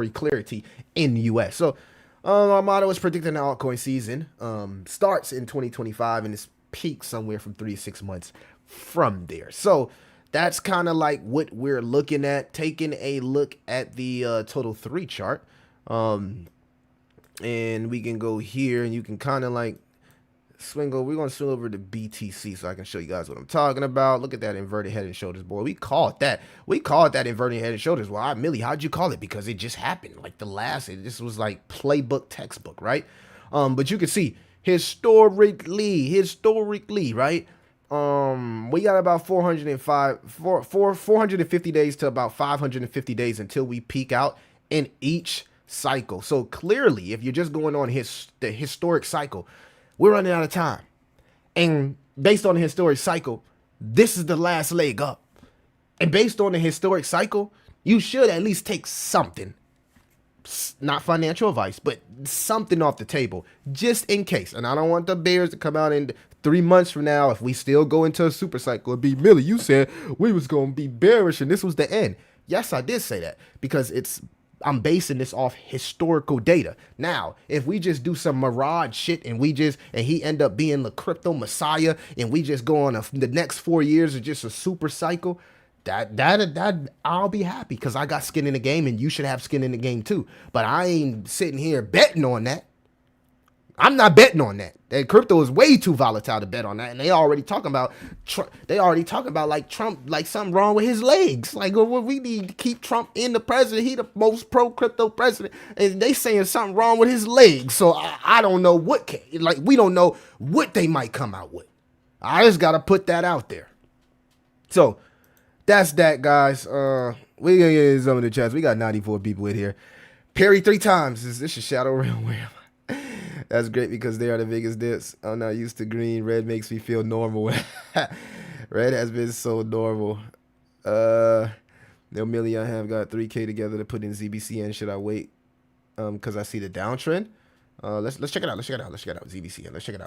clarity in the U.S. So our motto is predicting the altcoin season starts in 2025 and it's peaks somewhere from 3 to 6 months from there. So that's kind of like what we're looking at. Taking a look at the total 3 chart. And we can go here and you can kind of like we're going to swing over to BTC so I can show you guys what I'm talking about. Look at that inverted head and shoulders, boy. We called that inverted head and shoulders. Well, Millie, how'd you call it? Because it just happened. Like this was like playbook textbook, right? But you can see historically, right? We got about 450 days to about 550 days until we peak out in each cycle. So clearly, if you're just going on the historic cycle, we're running out of time. And based on the historic cycle, this is the last leg up. And based on the historic cycle, you should at least take something. Not financial advice, but something off the table just in case. And I don't want the bears to come out in 3 months from now if we still go into a super cycle and be, Millie, you said we was going to be bearish and this was the end. Yes, I did say that because I'm basing this off historical data. Now, if we just do some mirage shit and he end up being the crypto messiah and we just go on the next 4 years of just a super cycle, that I'll be happy because I got skin in the game and you should have skin in the game too. But I ain't sitting here betting on that. I'm not betting on that. That crypto is way too volatile to bet on that. And they already talking about like Trump, like something wrong with his legs. Like, well, we need to keep Trump in the president. He the most pro crypto president. And they saying something wrong with his legs. So I don't know we don't know what they might come out with. I just got to put that out there. So that's that, guys. We gonna get some of the chats. We got 94 people in here. Perry 3 times. This is Shadow Realm. That's great because they are the biggest dips. I'm not used to green. Red makes me feel normal. Red has been so normal. No Millie, I have got 3K together to put in ZBCN. Should I wait? Because I see the downtrend. Let's check it out. ZBCN. Let's check it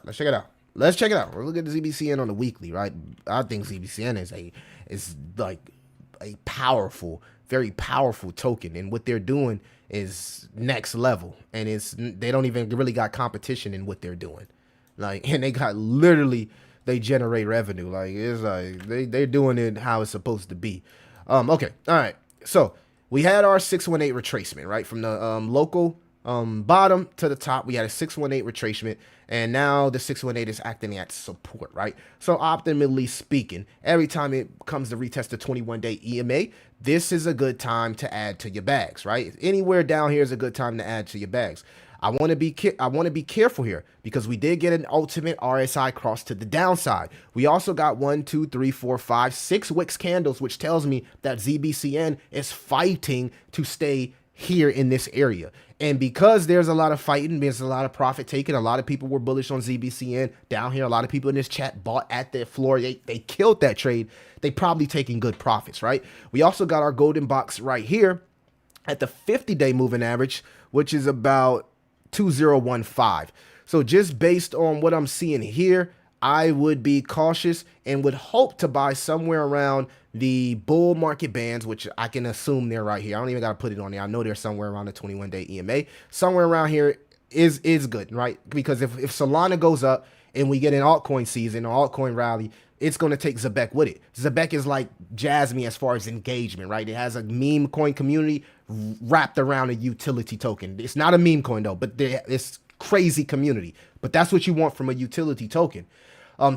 out. We're looking at the ZBCN on the weekly, right? I think ZBCN is like a powerful, very powerful token, and what they're doing is next level, and they don't even really got competition in what they're doing, like, and they generate revenue, like it's like they're doing it how it's supposed to be. Okay, all right, so we had our 618 retracement, right, from the local bottom to the top. We had a 618 retracement, and now the 618 is acting at support, right? So optimally speaking, every time it comes to retest the 21-day EMA, this is a good time to add to your bags, right? Anywhere down here is a good time to add to your bags. I want to be careful here because we did get an ultimate RSI cross to the downside. We also got 1, 2, 3, 4, 5, 6 wicks candles, which tells me that ZBCN is fighting to stay here in this area. And because there's a lot of fighting, there's a lot of profit taken. A lot of people were bullish on ZBCN down here. A lot of people in this chat bought at their floor. They killed that trade. They probably taking good profits, right? We also got our golden box right here at the 50-day moving average, which is about 2015. So just based on what I'm seeing here, I would be cautious and would hope to buy somewhere around the bull market bands, which I can assume they're right here. I don't even got to put it on there. I know they're somewhere around the 21-day EMA. Somewhere around here is good, right? Because if Solana goes up and we get an altcoin season or altcoin rally, it's going to take Zebek with it. Zebek is like Jasmine as far as engagement, right? It has a meme coin community wrapped around a utility token. It's not a meme coin though, but it's crazy community. But that's what you want from a utility token.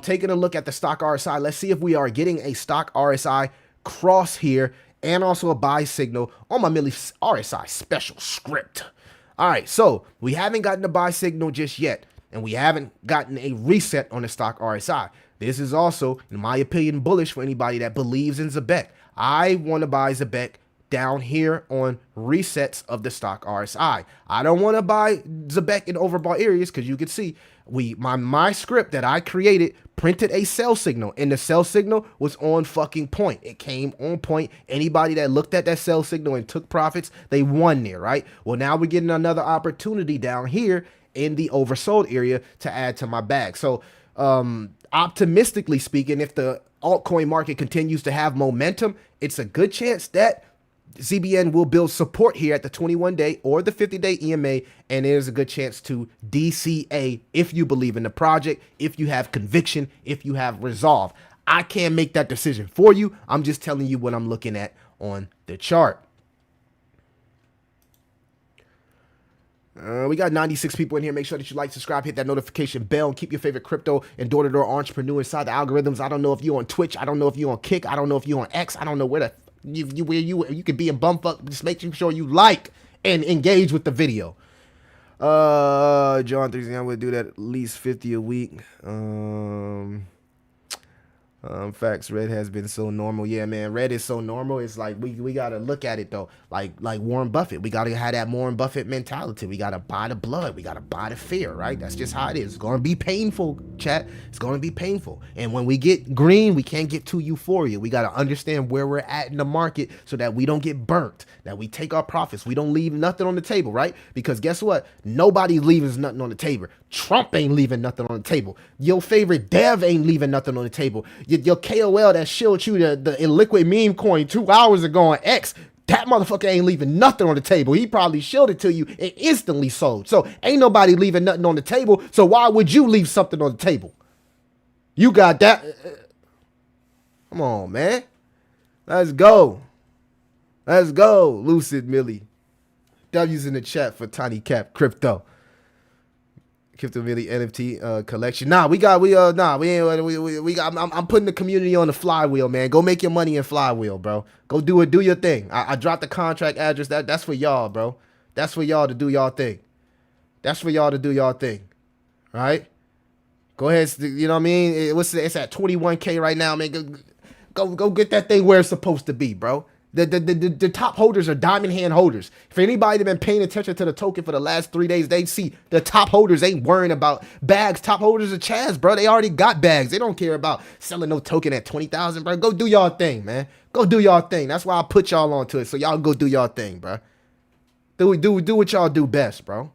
Taking a look at the stock RSI, let's see if we are getting a stock RSI cross here and also a buy signal on my Milli RSI special script. All right, so we haven't gotten a buy signal just yet, and we haven't gotten a reset on the stock RSI. This is also, in my opinion, bullish for anybody that believes in Zebek. I want to buy Zebek down here on resets of the stock RSI. I don't want to buy Zebek in overbought areas because you can see my script that I created printed a sell signal, and the sell signal was on fucking point. It came on point. Anybody that looked at that sell signal and took profits, they won there, right? Well, now we're getting another opportunity down here in the oversold area to add to my bag. So optimistically speaking, if the altcoin market continues to have momentum, it's a good chance that ZBN will build support here at the 21-day or the 50-day EMA, and there's a good chance to DCA if you believe in the project, if you have conviction, if you have resolve. I can't make that decision for you. I'm just telling you what I'm looking at on the chart. We got 96 people in here. Make sure that you like, subscribe, hit that notification bell, and keep your favorite crypto and door-to-door entrepreneur inside the algorithms. I don't know if you're on Twitch. I don't know if you're on Kick. I don't know if you're on X. I don't know where you could be in bumfuck. Just make sure you like and engage with the video. John 3, I would do that at least 50 a week. Facts. Red has been so normal. Yeah, man. Red is so normal. It's like we gotta look at it though. Like Warren Buffett. We gotta have that Warren Buffett mentality. We gotta buy the blood. We gotta buy the fear. Right. That's just how it is. It's gonna be painful, chat. It's gonna be painful. And when we get green, we can't get too euphoria. We gotta understand where we're at in the market so that we don't get burnt. That we take our profits. We don't leave nothing on the table. Right. Because guess what? Nobody leaving nothing on the table. Trump ain't leaving nothing on the table. Your favorite dev ain't leaving nothing on the table. Your KOL that showed you the illiquid meme coin 2 hours ago on X, that motherfucker ain't leaving nothing on the table. He probably showed it to you and instantly sold. So ain't nobody leaving nothing on the table. So why would you leave something on the table? You got that. Come on, man. Let's go. Let's go. Lucid Millie. W's in the chat for Tiny Cap Crypto. Crypto Millie NFT collection. I'm putting the community on the flywheel, man. Go make your money in flywheel, bro. Go do it. Do your thing. I dropped the contract address. That's for y'all, bro. That's for y'all to do y'all thing. That's for y'all to do y'all thing. All right? Go ahead. You know what I mean? It's at 21K right now, man. Go get that thing where it's supposed to be, bro. The top holders are diamond hand holders. For anybody that been paying attention to the token for the last 3 days, they see the top holders ain't worrying about bags. Top holders are Chaz, bro. They already got bags. They don't care about selling no token at 20,000, bro. Go do y'all thing, man. Go do y'all thing. That's why I put y'all onto it. So y'all go do y'all thing, bro. Do what y'all do best, bro.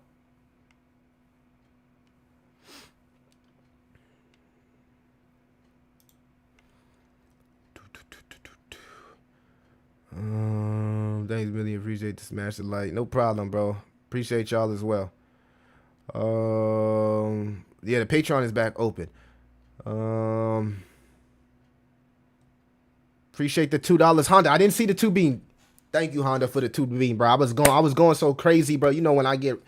Thanks, really appreciate the smash the like. No problem, bro. Appreciate y'all as well. Yeah, the Patreon is back open. Appreciate the $2, Honda. I didn't see the 2 bean. Thank you, Honda, for the 2 bean, bro. I was going so crazy, bro. You know when I get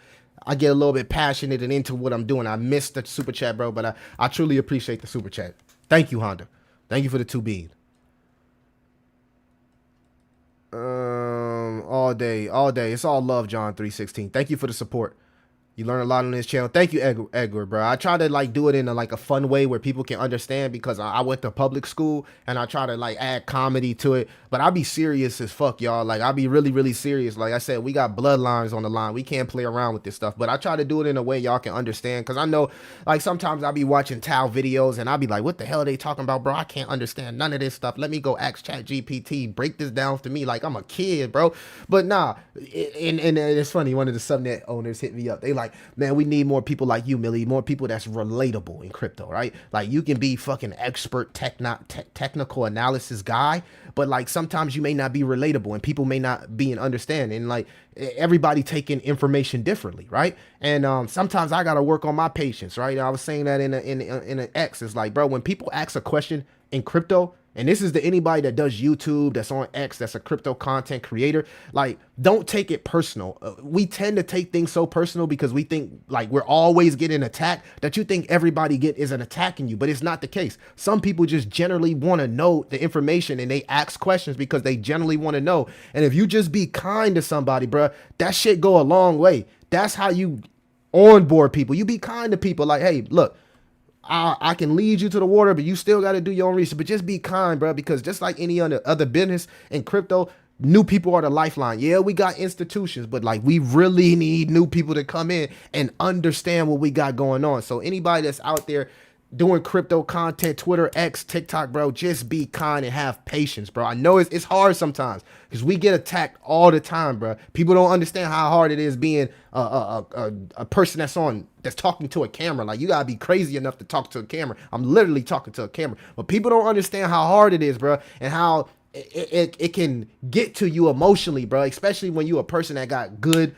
a little bit passionate and into what I'm doing. I missed the super chat, bro, but I truly appreciate the super chat. Thank you, Honda. Thank you for the 2 bean. All day. It's all love, John 316. Thank you for the support. You learn a lot on this channel. Thank you, Edgar, bro. I try to like do it in a fun way where people can understand because I went to public school and I try to like add comedy to it. But I be serious as fuck, y'all. Like I be really, really serious. Like I said, we got bloodlines on the line. We can't play around with this stuff. But I try to do it in a way y'all can understand because I know like sometimes I be watching Tao videos and I be like, what the hell are they talking about, bro? I can't understand none of this stuff. Let me go ask ChatGPT, break this down to me like I'm a kid, bro. But nah, and it's funny. One of the subnet owners hit me up. They like, man, we need more people like you, Millie, more people that's relatable in crypto, right? Like you can be fucking expert technical analysis guy, but like sometimes you may not be relatable and people may not be in understanding. Like everybody taking information differently, right? And sometimes I gotta work on my patience, right? I was saying that in an X. It's like, bro, when people ask a question in crypto, and this is to anybody that does YouTube, that's on X, that's a crypto content creator, like, don't take it personal. We tend to take things so personal because we think like we're always getting attacked that you think everybody isn't attacking you, but it's not the case. Some people just generally want to know the information and they ask questions because they generally want to know. And if you just be kind to somebody, bro, that shit go a long way. That's how you onboard people. You be kind to people like, hey, look, I can lead you to the water, but you still got to do your own research. But just be kind, bro, because just like any other business in crypto, new people are the lifeline. Yeah, we got institutions, but like we really need new people to come in and understand what we got going on. So anybody that's out there doing crypto content, Twitter, X, TikTok, bro, just be kind and have patience, bro. I know it's hard sometimes because we get attacked all the time, bro. People don't understand how hard it is being a person that's talking to a camera. Like you gotta be crazy enough to talk to a camera. I'm literally talking to a camera, but people don't understand how hard it is, bro, and how it can get to you emotionally, bro. Especially when you a person that got good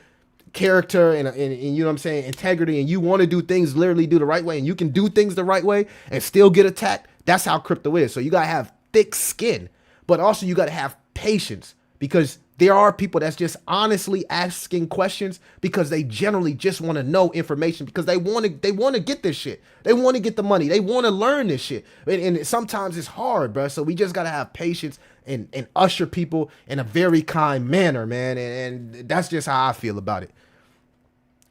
character and you know what I'm saying, integrity, and you want to do things literally do the right way, and you can do things the right way and still get attacked. That's how crypto is. So you gotta have thick skin, but also you gotta have patience because there are people that's just honestly asking questions because they generally just want to know information because they want to get this shit. They want to get the money. They want to learn this shit. And sometimes it's hard, bro. So we just got to have patience and usher people in a very kind manner, man. And that's just how I feel about it.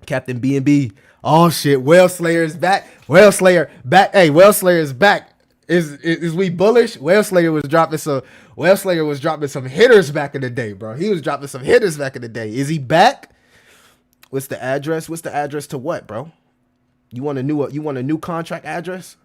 Captain B&B. Oh shit. Whale Slayer is back. Whale Slayer back. Hey, Whale Slayer is back. Is we bullish? Whale Slayer was dropping some hitters back in the day, bro. He was dropping some hitters back in the day. Is he back? What's the address? What's the address to what, bro? You want a new contract address?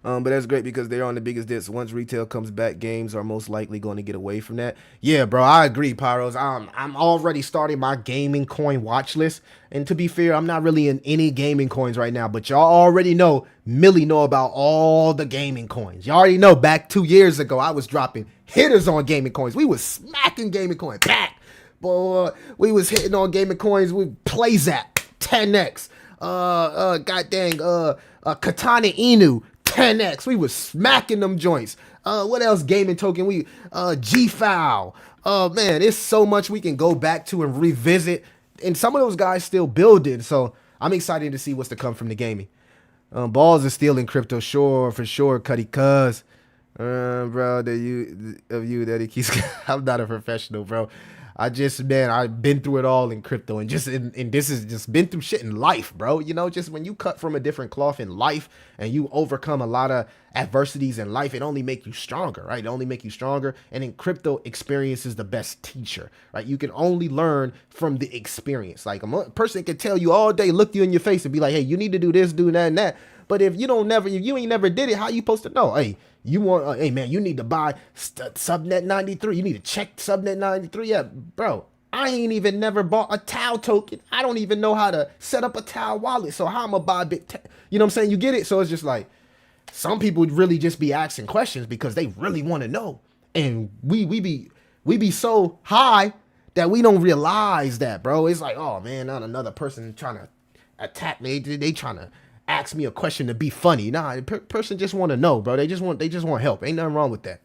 But that's great because they're on the biggest dips. Once retail comes back, games are most likely going to get away from that. Yeah, bro, I agree, Pyros. I'm already starting my gaming coin watch list. And to be fair, I'm not really in any gaming coins right now, but y'all already know, Millie know about all the gaming coins. Y'all already know back 2 years ago, I was dropping hitters on gaming coins. We was smacking gaming coins back. Boy, we was hitting on gaming coins with PlayZap, 10x, Katana Inu, 10x. We was smacking them joints. What else gaming token? G-Foul. Man, it's so much we can go back to and revisit. And some of those guys still building. So I'm excited to see what's to come from the gaming. Balls are still in crypto, sure, for sure, Cuddy Cuz. Bro, that he keeps. I'm not a professional, bro. I've been through it all in crypto and this has just been through shit in life, bro. You know, just when you cut from a different cloth in life and you overcome a lot of adversities in life, it only make you stronger, right? It only make you stronger. And in crypto, experience is the best teacher, right? You can only learn from the experience. Like a person can tell you all day, look you in your face and be like, hey, you need to do this, do that, and that. But if you ain't never did it, how you supposed to know? Hey, hey man, you need to buy Subnet 93. You need to check Subnet 93. Yeah, bro, I ain't even never bought a Tau token. I don't even know how to set up a Tau wallet. So how I'm gonna buy you know what I'm saying? You get it? So it's just like, some people would really just be asking questions because they really want to know. And we be so high that we don't realize that, bro. It's like, oh man, not another person trying to attack me. They trying to ask me a question to be funny. Nah, person just want to know, bro. They just want help. Ain't nothing wrong with that.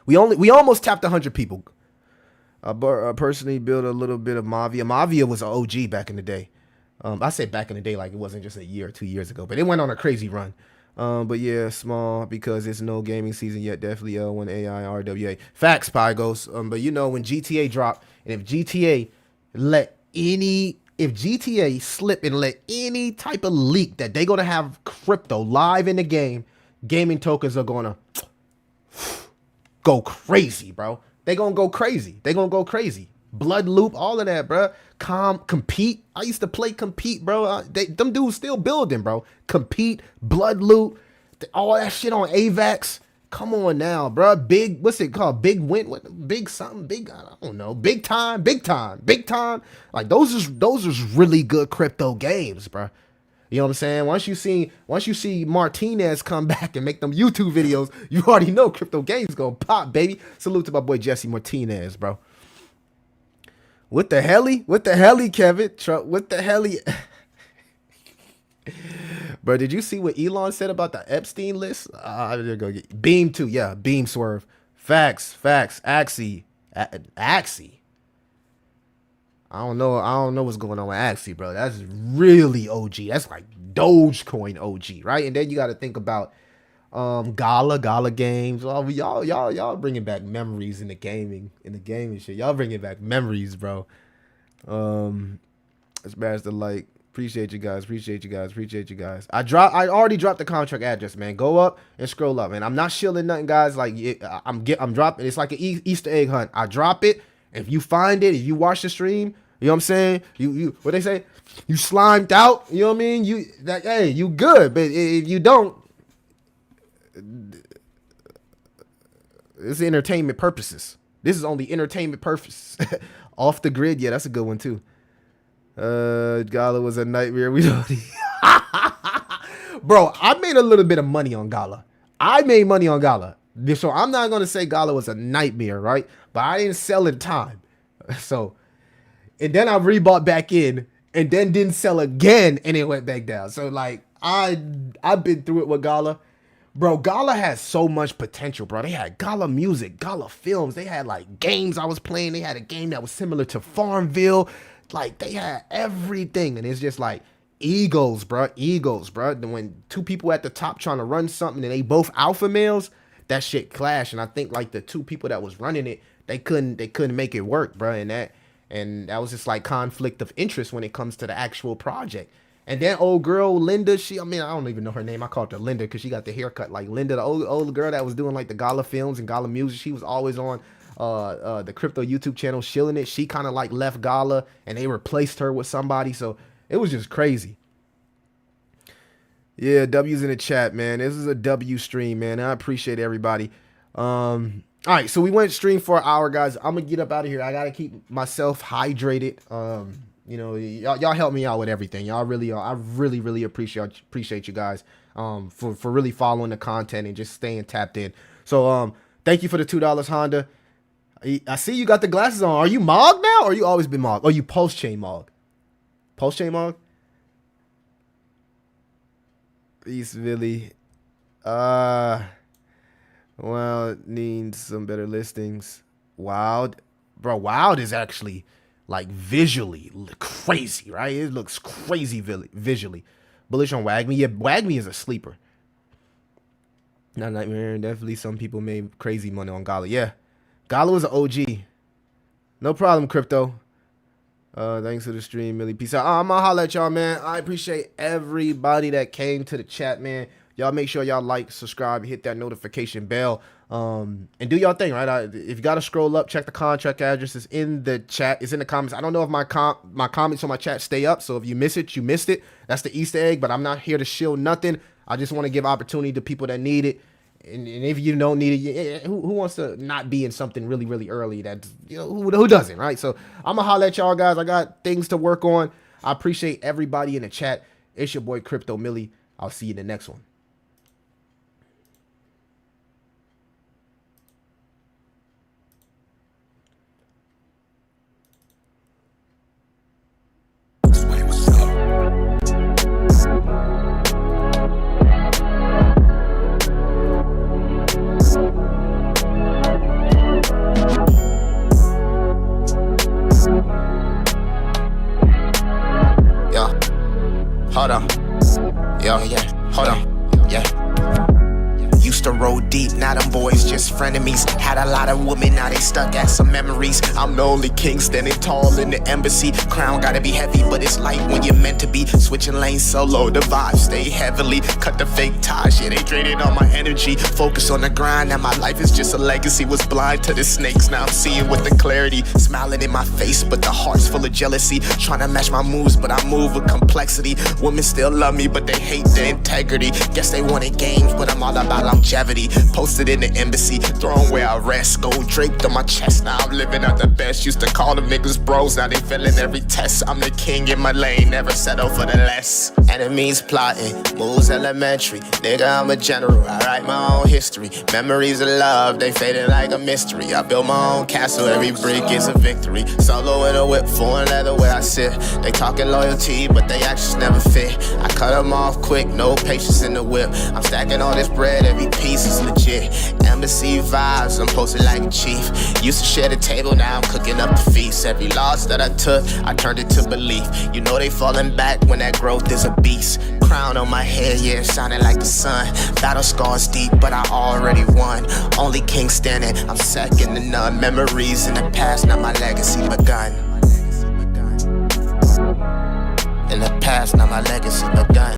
We almost tapped 100 people. I personally built a little bit of Mavia. Mavia was an OG back in the day. I say back in the day like it wasn't just a year or 2 years ago, but it went on a crazy run. But yeah, small because it's no gaming season yet. Definitely when AI RWA. Facts, Pygos. But you know, when GTA dropped, and if GTA let any if GTA slip and let any type of leak that they're gonna have crypto live in the game, gaming tokens are gonna go crazy, bro. They gonna go crazy. They gonna go crazy. Blood loop, all of that, bro. Compete. I used to play compete, bro. Them dudes still building, bro. Compete, blood loop, all that shit on AVAX. Come on now, bro. Big, what's it called? Big win, what? Big something, big. I don't know. Big time, big time, big time. Like those is really good crypto games, bro. You know what I'm saying? Once you see Martinez come back and make them YouTube videos, you already know crypto games gonna pop, baby. Salute to my boy Jesse Martinez, bro. What the helly? What the helly, Kevin? What the helly? Bro, did you see what Elon said about the Epstein list? I'm go get Beam too. Yeah, Beam Swerve. Facts. Axie. Axie. I don't know what's going on with Axie, bro. That's really OG. That's like Dogecoin OG, right? And then you got to think about Gala games. Oh, y'all bringing back memories in the gaming shit. Y'all bringing back memories, bro. Smash the like. Appreciate you guys. I already dropped the contract address, man. Go up and scroll up, man. I'm not shilling nothing, guys. Like I'm dropping. It's like an Easter egg hunt. I drop it. If you find it, if you watch the stream, you know what I'm saying? You what they say? You slimed out. You know what I mean? Hey, you good. But if you don't, it's entertainment purposes. This is only entertainment purposes. Off the grid, yeah, that's a good one too. Gala was a nightmare. We don't. Bro, I made a little bit of money on Gala. So I'm not gonna say Gala was a nightmare, right? But I didn't sell in time. So, and then I rebought back in, and then didn't sell again, and it went back down. So like I've been through it with Gala. Bro, Gala has so much potential, bro. They had Gala music, Gala films. They had like games I was playing. They had a game that was similar to Farmville. Like they had everything, and it's just like egos, bro. When two people at the top trying to run something and they both alpha males, that shit clash. And I think like the two people that was running it, they couldn't make it work, bro. And that was just like conflict of interest when it comes to the actual project. And then old girl Linda, I don't even know her name. I called her Linda because she got the haircut like Linda, the old girl that was doing like the Gala films and Gala music. She was always on the crypto YouTube channel shilling it. She kind of like left Gala and they replaced her with somebody. So it was just crazy. Yeah, W's in the chat, man. This is a W stream, man. I appreciate everybody. All right, so we went stream for an hour, guys. I'm gonna get up out of here. I gotta keep myself hydrated. You know, y'all help me out with everything. Y'all really are. I really appreciate you guys for really following the content and just staying tapped in. So thank you for the $2, Honda. I see you got the glasses on. Are you Mog now, or you always been Mog? Oh, you post chain Mog. Post chain Mog. Peace, Billy. Well, it needs some better listings. Wild, bro. Wild is actually like visually crazy, right? It looks crazy visually. Bullish on Wagme. Yeah, Wagme is a sleeper. Not nightmare. Definitely some people made crazy money on Gala. Yeah. Gala was an OG. No problem, crypto. Thanks for the stream, Millie. Peace out. I'm gonna holler at y'all, man. I appreciate everybody that came to the chat, man. Y'all make sure y'all like, subscribe, hit that notification bell, and do y'all thing, right? If you gotta scroll up, check the contract address. It's in the chat. It's in the comments. I don't know if my comments on my chat stay up, so if you miss it, you missed it. That's the Easter egg, but I'm not here to shill nothing. I just want to give opportunity to people that need it. And if you don't need it, who wants to not be in something really early? That's, you know, who doesn't, right? So I'm gonna holler at y'all, guys. I got things to work on. I appreciate everybody in the chat. It's your boy Crypto Millie. I'll see you in the next one. Hold on. Yo, yeah. Hold on. Yeah. You used to roll deep, now them boys just frenemies. Had a lot of women, now they stuck at some memories. I'm the only king standing tall in the embassy. Crown gotta be heavy, but it's light when you're meant to be. Switching lanes solo, the vibe stay heavily. Cut the fake ties, yeah, they draining all my energy. Focus on the grind, now my life is just a legacy. Was blind to the snakes, now I'm seeing with the clarity. Smiling in my face, but the heart's full of jealousy. Trying to match my moves, but I move with complexity. Women still love me, but they hate the integrity. Guess they wanted games, but I'm all about longevity. Posted in the embassy, throne where I rest. Gold draped on my chest, now I'm living out the best. Used to call them niggas bros, now they failing every test. I'm the king in my lane, never settle for the less. Enemies plotting, moves elementary. Nigga, I'm a general, I write my own history. Memories of love, they faded like a mystery. I built my own castle, every brick is a victory. Solo in a whip, foreign leather where I sit. They talking loyalty, but they actions never fit. I cut them off quick, no patience in the whip. I'm stacking all this bread, every piece is legit. Embassy vibes, I'm posted like a chief. Used to share the table, now I'm cooking up the feast. Every loss that I took, I turned it to belief. You know they falling back when that growth is a beast. Crown on my head, yeah, shining like the sun. Battle scars deep, but I already won. Only king standing, I'm second to none. Memories in the past, now my legacy begun. In the past, now my legacy begun.